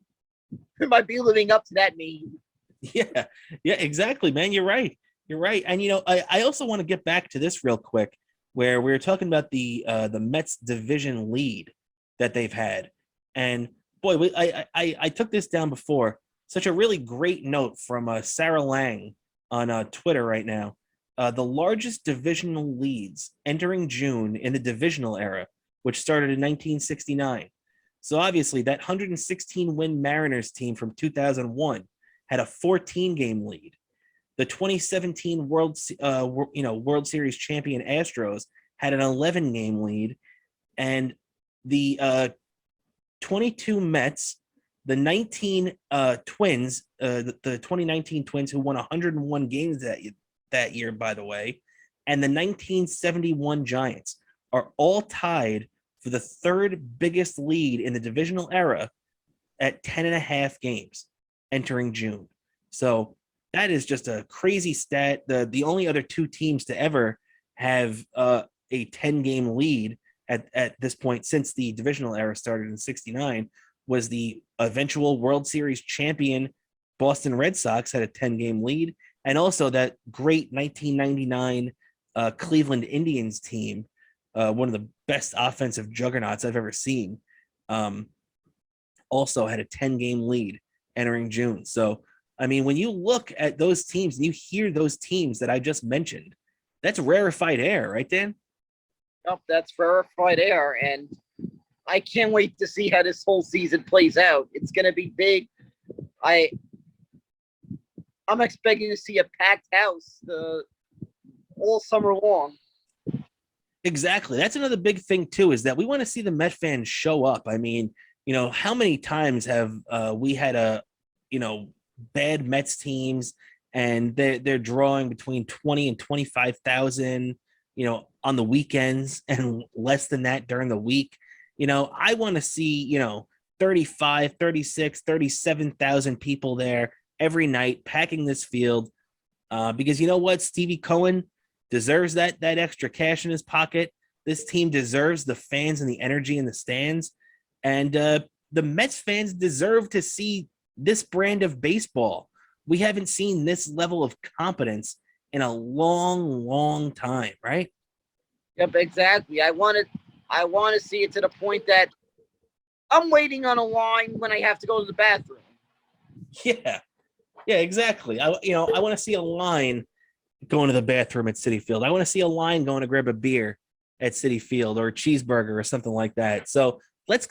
It might be living up to that name. Yeah, exactly, man. You're right. And, I also want to get back to this real quick, where we were talking about the Mets division lead that they've had. And boy, I took this down before. Such a really great note from Sarah Lang on Twitter right now. The largest divisional leads entering June in the divisional era, which started in 1969. So obviously that 116-win Mariners team from 2001 had a 14-game lead. The 2017 World Series champion Astros had an 11-game lead, and the 22 Mets, the 19 Twins, the 2019 Twins, who won 101 games that year, by the way, and the 1971 Giants are all tied for the third biggest lead in the divisional era at 10.5 games entering June. So that is just a crazy stat. The only other two teams to ever have a 10-game lead at this point since the divisional era started in 69 was the eventual World Series champion Boston Red Sox, had a 10-game lead, and also that great 1999 Cleveland Indians team, one of the best offensive juggernauts I've ever seen, also had a 10-game lead entering June. So, I mean, when you look at those teams and you hear those teams that I just mentioned, that's rarefied air, right, Dan? Yep, that's rarefied air, and I can't wait to see how this whole season plays out. It's going to be big. I'm expecting to see a packed house all summer long. Exactly. That's another big thing too, is that we want to see the Met fans show up. I mean, how many times have we had bad Mets teams, and they're drawing between 20 and 25,000, on the weekends, and less than that during the week. I want to see, 35, 36, 37,000 people there every night packing this field, because you know what? Stevie Cohen deserves that extra cash in his pocket. This team deserves the fans and the energy in the stands. And the Mets fans deserve to see this brand of baseball. We haven't seen this level of competence in a long, long time, right? Yep, exactly. I want to see it to the point that I'm waiting on a line when I have to go to the bathroom. Yeah. Yeah, exactly. I want to see a line going to the bathroom at Citi Field. I want to see a line going to grab a beer at Citi Field or a cheeseburger or something like that. So let's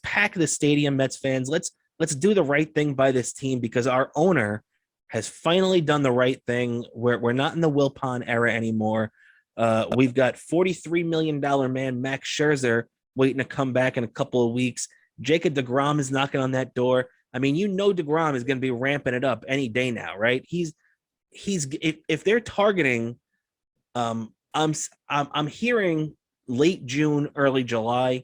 pack the stadium, Mets fans. Let's do the right thing by this team because our owner has finally done the right thing. We're not in the Wilpon era anymore. We've got $43 million man Max Scherzer waiting to come back in a couple of weeks. Jacob deGrom is knocking on that door. I mean, deGrom is going to be ramping it up any day now, right? He's if they're targeting, I'm hearing late June, early July.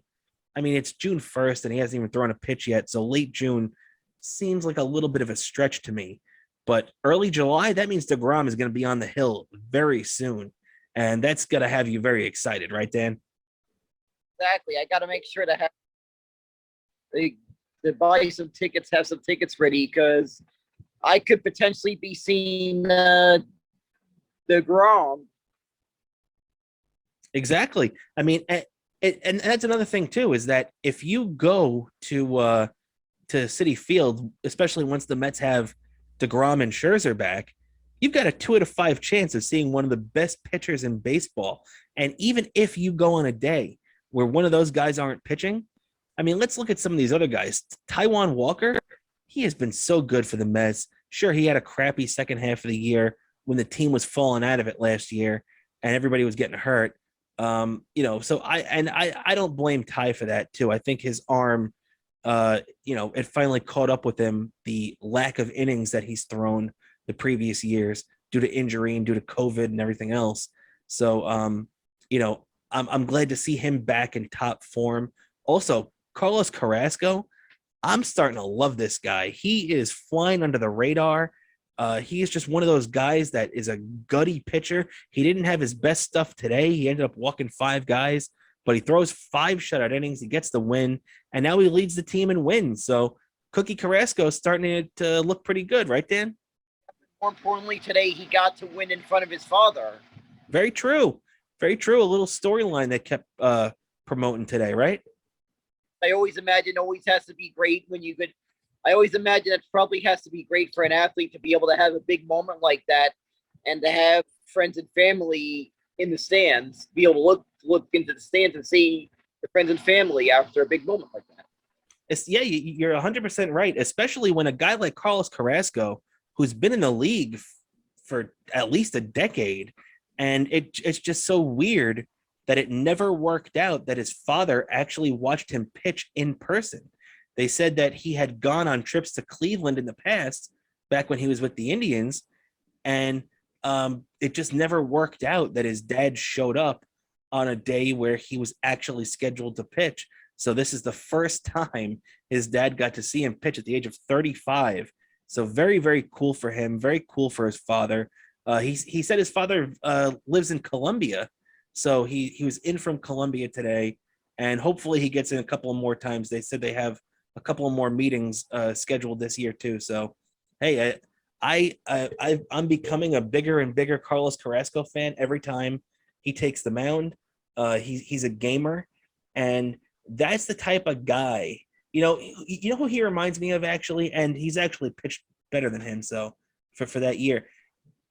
I mean, it's June 1st and he hasn't even thrown a pitch yet, so late June seems like a little bit of a stretch to me. But early July, that means deGrom is going to be on the hill very soon, and that's going to have you very excited, right, Dan? Exactly. I got to make sure to have to buy some tickets, have some tickets ready because I could potentially be seeing deGrom. Exactly. I mean, and that's another thing too is that if you go to Citi Field, especially once the Mets have deGrom and Scherzer back, you've got a 2 out of 5 chance of seeing one of the best pitchers in baseball. And even if you go on a day where one of those guys aren't pitching, I mean, let's look at some of these other guys. Taijuan Walker, he has been so good for the Mets. Sure, he had a crappy second half of the year when the team was falling out of it last year and everybody was getting hurt. So I don't blame Ty for that too. I think his arm, it finally caught up with him, the lack of innings that he's thrown the previous years due to injury and due to COVID and everything else. So, I'm glad to see him back in top form. Also, Carlos Carrasco, I'm starting to love this guy. He is flying under the radar. He is just one of those guys that is a gutty pitcher. He didn't have his best stuff today. He ended up walking 5 guys, but he throws 5 shutout innings. He gets the win, and now he leads the team in wins. So Cookie Carrasco is starting to look pretty good, right, Dan? More importantly, today he got to win in front of his father. Very true. Very true. A little storyline that kept promoting today, right? I always imagine always has to be great when you could. I always imagine it probably has to be great for an athlete to be able to have a big moment like that and to have friends and family in the stands, be able to look into the stands and see the friends and family after a big moment like that. You're 100% right, especially when a guy like Carlos Carrasco, who's been in the league for at least a decade, and it's just so weird that it never worked out that his father actually watched him pitch in person. They said that he had gone on trips to Cleveland in the past, back when he was with the Indians, and it just never worked out that his dad showed up on a day where he was actually scheduled to pitch. So this is the first time his dad got to see him pitch at the age of 35. So very, very cool for him. Very cool for his father. He said his father lives in Colombia. So he was in from Colombia today, and hopefully he gets in a couple of more times. They said they have a couple of more meetings scheduled this year too. So, hey, I'm becoming a bigger and bigger Carlos Carrasco fan every time he takes the mound. He's a gamer, and that's the type of guy. You know who he reminds me of actually, and he's actually pitched better than him. So for that year,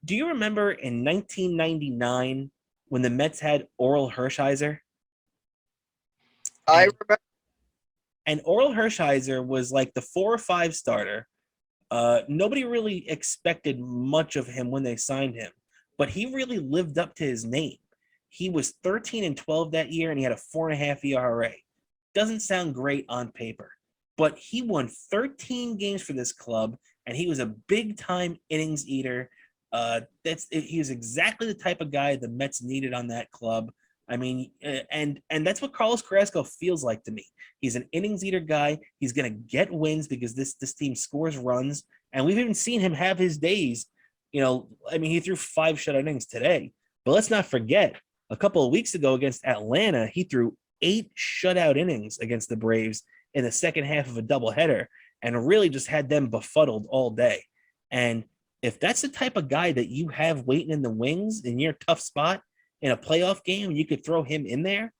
do you remember in 1999 when the Mets had Oral Hershiser? I remember. And Oral Hershiser was like the 4 or 5 starter. Nobody really expected much of him when they signed him, but he really lived up to his name. He was 13-12 that year, and he had a 4.5 ERA. Doesn't sound great on paper, but he won 13 games for this club, and he was a big-time innings eater. He was exactly the type of guy the Mets needed on that club. I mean, and that's what Carlos Carrasco feels like to me. He's an innings eater guy. He's going to get wins because this team scores runs, and we've even seen him have his days. I mean, he threw 5 shutout innings today, but let's not forget a couple of weeks ago against Atlanta, he threw 8 shutout innings against the Braves in the second half of a doubleheader and really just had them befuddled all day. And if that's the type of guy that you have waiting in the wings in your tough spot in a playoff game, you could throw him in there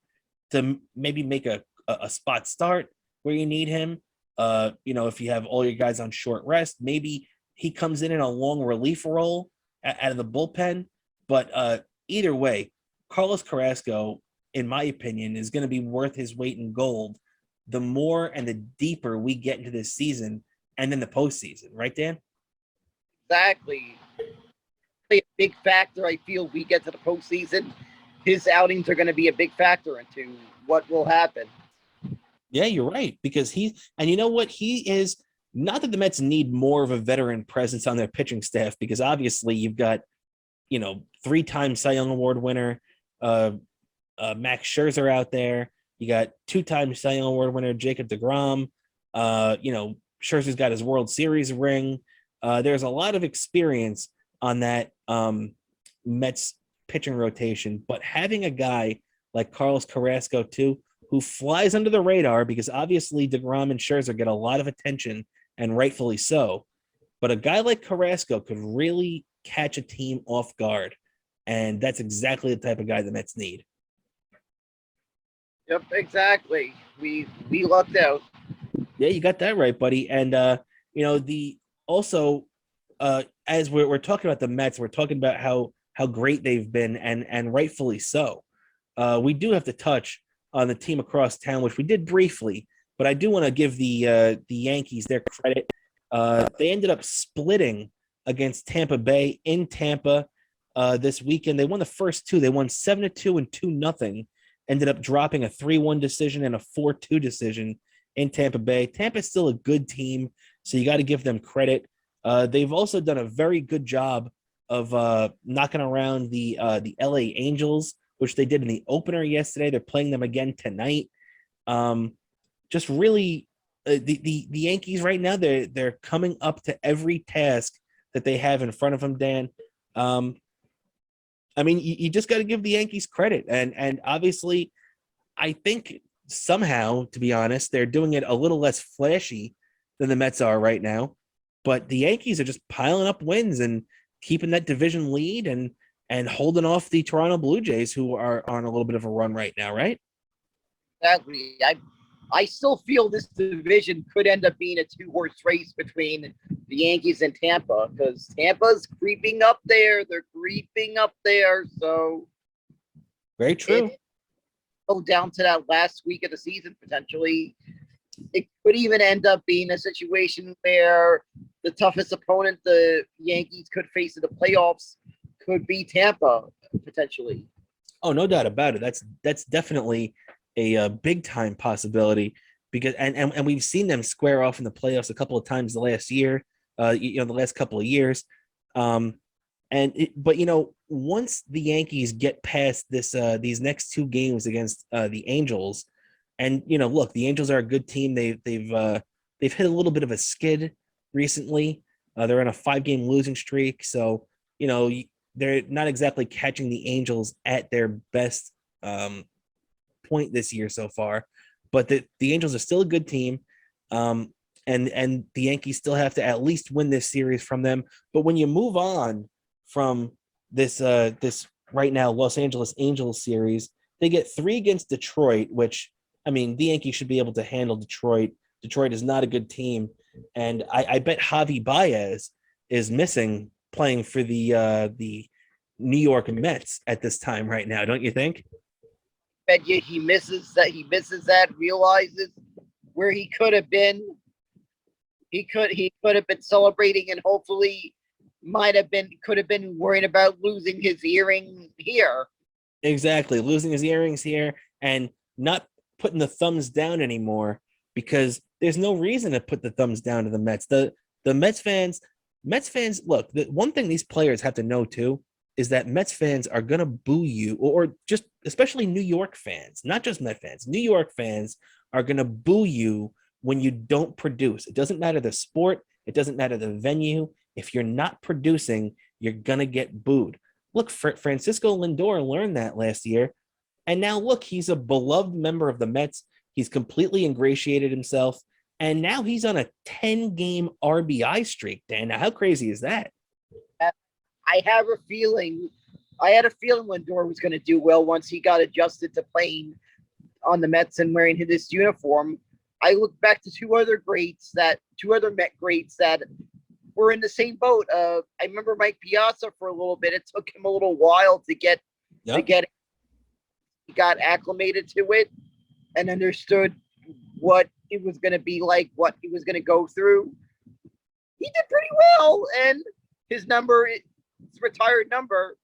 to maybe make a spot start where you need him. If you have all your guys on short rest, maybe he comes in a long relief role out of the bullpen. But either way, Carlos Carrasco, in my opinion, is going to be worth his weight in gold the more and the deeper we get into this season and then the postseason. Right, Dan? Exactly. A big factor. I feel we get to the postseason, his outings are going to be a big factor into what will happen. Yeah, you're right. Because and you know what? He is not that the Mets need more of a veteran presence on their pitching staff, because obviously you've got, 3-time Cy Young Award winner, Max Scherzer out there. You got 2-time Cy Young Award winner Jacob deGrom. Scherzer's got his World Series ring. There's a lot of experience on that Mets pitching rotation, but having a guy like Carlos Carrasco too, who flies under the radar, because obviously deGrom and Scherzer get a lot of attention, and rightfully so. But a guy like Carrasco could really catch a team off guard, and that's exactly the type of guy the Mets need. Yep, exactly. We lucked out. Yeah, you got that right, buddy. And as we're talking about the Mets, we're talking about how great they've been, and rightfully so. We do have to touch on the team across town, which we did briefly, but I do want to give the Yankees their credit. They ended up splitting against Tampa Bay in Tampa this weekend. They won the first 2. They won 7-2 and 2-0. Ended up dropping a 3-1 decision and a 4-2 decision in Tampa Bay. Tampa's still a good team, so you got to give them credit. They've also done a very good job of knocking around the LA Angels, which they did in the opener yesterday. They're playing them again tonight. Just really, the Yankees right now, they're coming up to every task that they have in front of them, Dan. You just got to give the Yankees credit. And obviously, I think somehow, to be honest, they're doing it a little less flashy than the Mets are right now. But the Yankees are just piling up wins and keeping that division lead and holding off the Toronto Blue Jays, who are on a little bit of a run right now, right? Exactly. I still feel this division could end up being a 2-horse race between the Yankees and Tampa, because Tampa's creeping up there. They're creeping up there. So very true. Go down to that last week of the season, potentially. It could even end up being a situation where the toughest opponent the Yankees could face in the playoffs could be Tampa, potentially. Oh, no doubt about it. That's definitely a big time possibility, because and we've seen them square off in the playoffs a couple of times the last year, the last couple of years. Once the Yankees get past these next 2 games against the Angels, and look, the Angels are a good team. They've hit a little bit of a skid recently. They're on a 5-game losing streak, so they're not exactly catching the Angels at their best point this year so far. But the Angels are still a good team, and the Yankees still have to at least win this series from them. But when you move on from this right now Los Angeles Angels series, they get 3 against Detroit, which, the Yankees should be able to handle Detroit. Detroit is not a good team, and I bet Javi Baez is missing playing for the New York Mets at this time right now, don't you think? Bet you he misses that, realizes where he could have been. He could have been celebrating, and hopefully could have been worrying about losing his earring here. Exactly, losing his earrings here and not putting the thumbs down anymore, because there's no reason to put the thumbs down to the Mets. The Mets fans, look, the one thing these players have to know too is that Mets fans are going to boo you, or just especially New York fans, not just Met fans. New York fans are going to boo you when you don't produce. It doesn't matter the sport. It doesn't matter the venue. If you're not producing, you're going to get booed. Look, Francisco Lindor learned that last year. And now look, he's a beloved member of the Mets. He's completely ingratiated himself. And now he's on a 10-game RBI streak, Dan. Now, how crazy is that? I have a feeling. I had a feeling Lindor was going to do well once he got adjusted to playing on the Mets and wearing this uniform. I look back to two other Met greats that were in the same boat. I remember Mike Piazza for a little bit. It took him a little while to get he got acclimated to it and understood what it was going to be like, what he was going to go through. He did pretty well, and his retired number.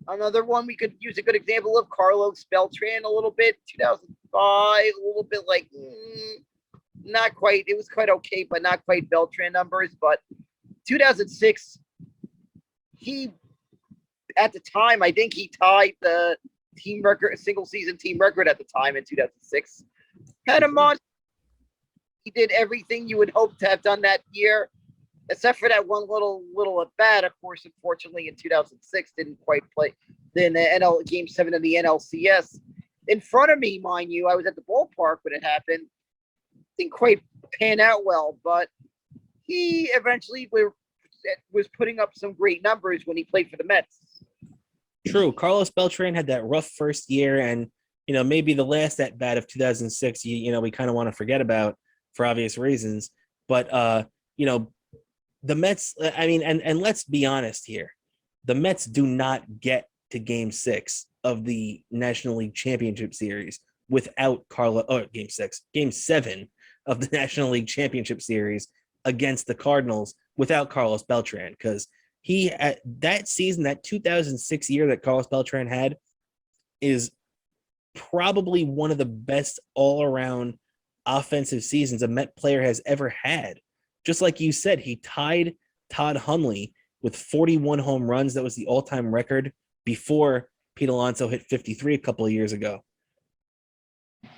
Another one we could use a good example of, Carlos Beltran, a little bit, 2005, a little bit like, not quite. It was quite okay, but not quite Beltran numbers. But 2006, at the time, I think he tied the team record, single season team record at the time in 2006. Had a monster. He did everything you would hope to have done that year, except for that one little at bat. Of course, unfortunately, in 2006, didn't quite play. Then the Game 7 of the NLCS. In front of me, mind you, I was at the ballpark when it happened. Didn't quite pan out well, but he eventually was putting up some great numbers when he played for the Mets. True. Carlos Beltran had that rough first year, and maybe the last at bat of 2006, we kind of want to forget about for obvious reasons. But the Mets, and let's be honest here, the Mets do not get to Game 6 of the National League Championship Series without Game 7 of the National League Championship Series against the Cardinals without Carlos Beltran, because he, at that season, that 2006 year that Carlos Beltran had, is probably one of the best all-around offensive seasons a Met player has ever had. Just like you said, he tied Todd Hundley with 41 home runs. That was the all-time record before Pete Alonso hit 53 a couple of years ago.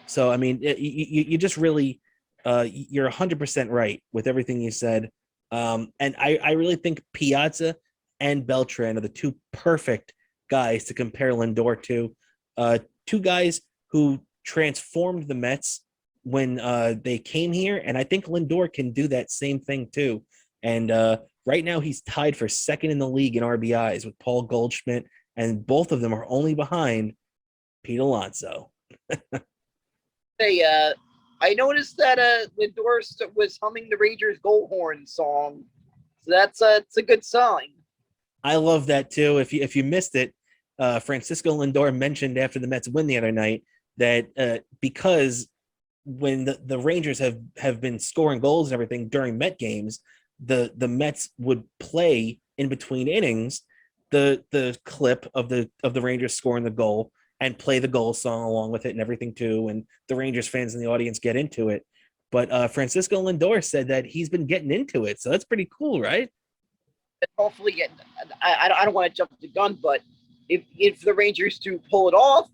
So, I mean, you just really, you're 100% right with everything you said. And I really think Piazza and Beltran are the two perfect guys to compare Lindor to. Two guys who transformed the Mets when they came here, and I think Lindor can do that same thing too. And right now he's tied for second in the league in RBIs with Paul Goldschmidt, and both of them are only behind Pete Alonso. Hey, I noticed that Lindor was humming the Rangers goal horn song, so it's a good sign. I love that too. If you missed it, Francisco Lindor mentioned after the Mets win the other night that because when the Rangers have been scoring goals and everything during Met games, the Mets would play in between innings the clip of the Rangers scoring the goal and play the goal song along with it and everything too, and the Rangers fans in the audience get into it. But Francisco Lindor said that he's been getting into it, so that's pretty cool, right? Hopefully, I don't want to jump the gun, but if the Rangers do pull it off,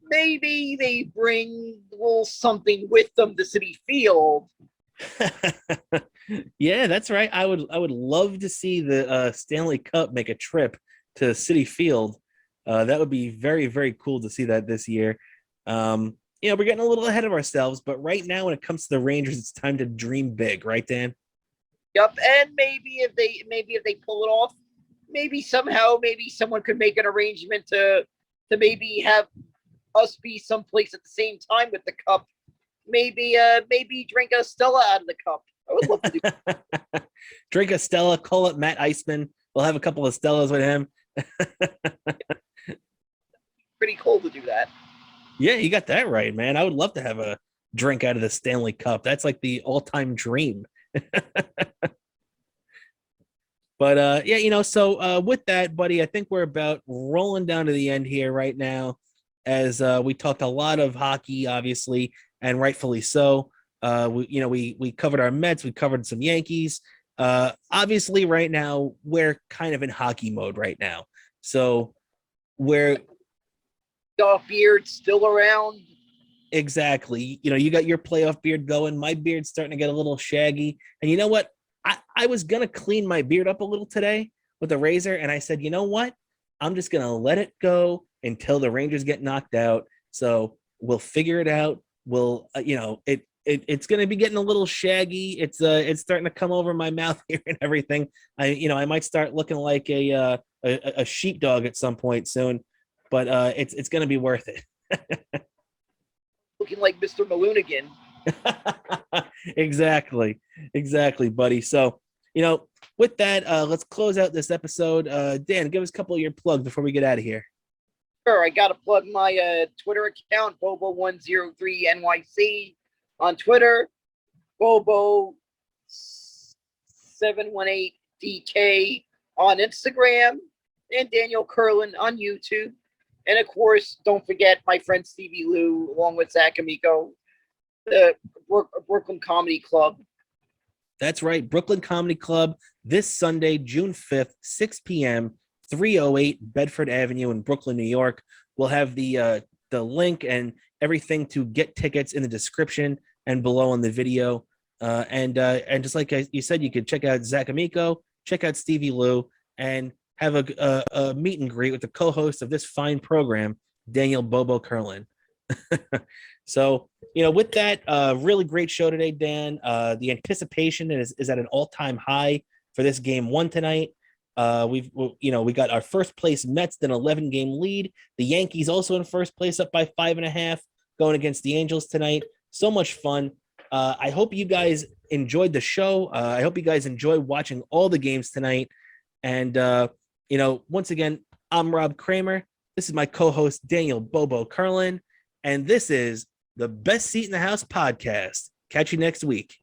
maybe they bring a little something with them to Citi Field. Yeah, that's right. I would love to see the Stanley Cup make a trip to Citi Field. That would be very, very cool to see that this year. We're getting a little ahead of ourselves, but right now when it comes to the Rangers, it's time to dream big, right, Dan? Yep, and maybe if they pull it off, maybe someone could make an arrangement to maybe have us be someplace at the same time with the cup. Maybe drink a Stella out of the cup. I would love to do that. Drink a Stella, call up Matt Iceman. We'll have a couple of Stellas with him. Pretty cool to do that. Yeah, you got that right, man. I would love to have a drink out of the Stanley Cup. That's like the all-time dream. But so with that, buddy, I think we're about rolling down to the end here right now, as we talked a lot of hockey, obviously, and rightfully so. We covered our Mets, we covered some Yankees. Obviously, right now we're kind of in hockey mode right now, so we're beard still around. Exactly. You got your playoff beard going. My beard's starting to get a little shaggy. And you know what? I was going to clean my beard up a little today with a razor. And I said, you know what? I'm just going to let it go until the Rangers get knocked out. So we'll figure it out. We'll, it's going to be getting a little shaggy. It's starting to come over my mouth here and everything. I might start looking like a sheepdog at some point soon, but it's going to be worth it. Looking like Mr. Maloonigan. Exactly, buddy. So, with that, let's close out this episode. Dan, give us a couple of your plugs before we get out of here. Sure, I got to plug my Twitter account, Bobo103NYC on Twitter, Bobo718DK on Instagram, and Daniel Kurlan on YouTube. And of course, don't forget my friend Stevie Lou, along with Zach Amico, the Brooklyn Comedy Club. That's right, Brooklyn Comedy Club this Sunday, June 5th, 6 p.m., 308 Bedford Avenue in Brooklyn, New York. We'll have the link and everything to get tickets in the description and below on the video. And just like you said, you could check out Zach Amico, check out Stevie Lou, and have a meet and greet with the co-host of this fine program, Daniel Bobo Kurlan. So, with that, really great show today, Dan. The anticipation is at an all-time high for this game one tonight. We got our first place Mets, then 11-game lead. The Yankees also in first place, up by 5.5, going against the Angels tonight. So much fun. I hope you guys enjoyed the show. I hope you guys enjoyed watching all the games tonight. And, once again, I'm Rob Cramer. This is my co-host, Daniel Bobo Kurlan. And this is the Best Seat in the House podcast. Catch you next week.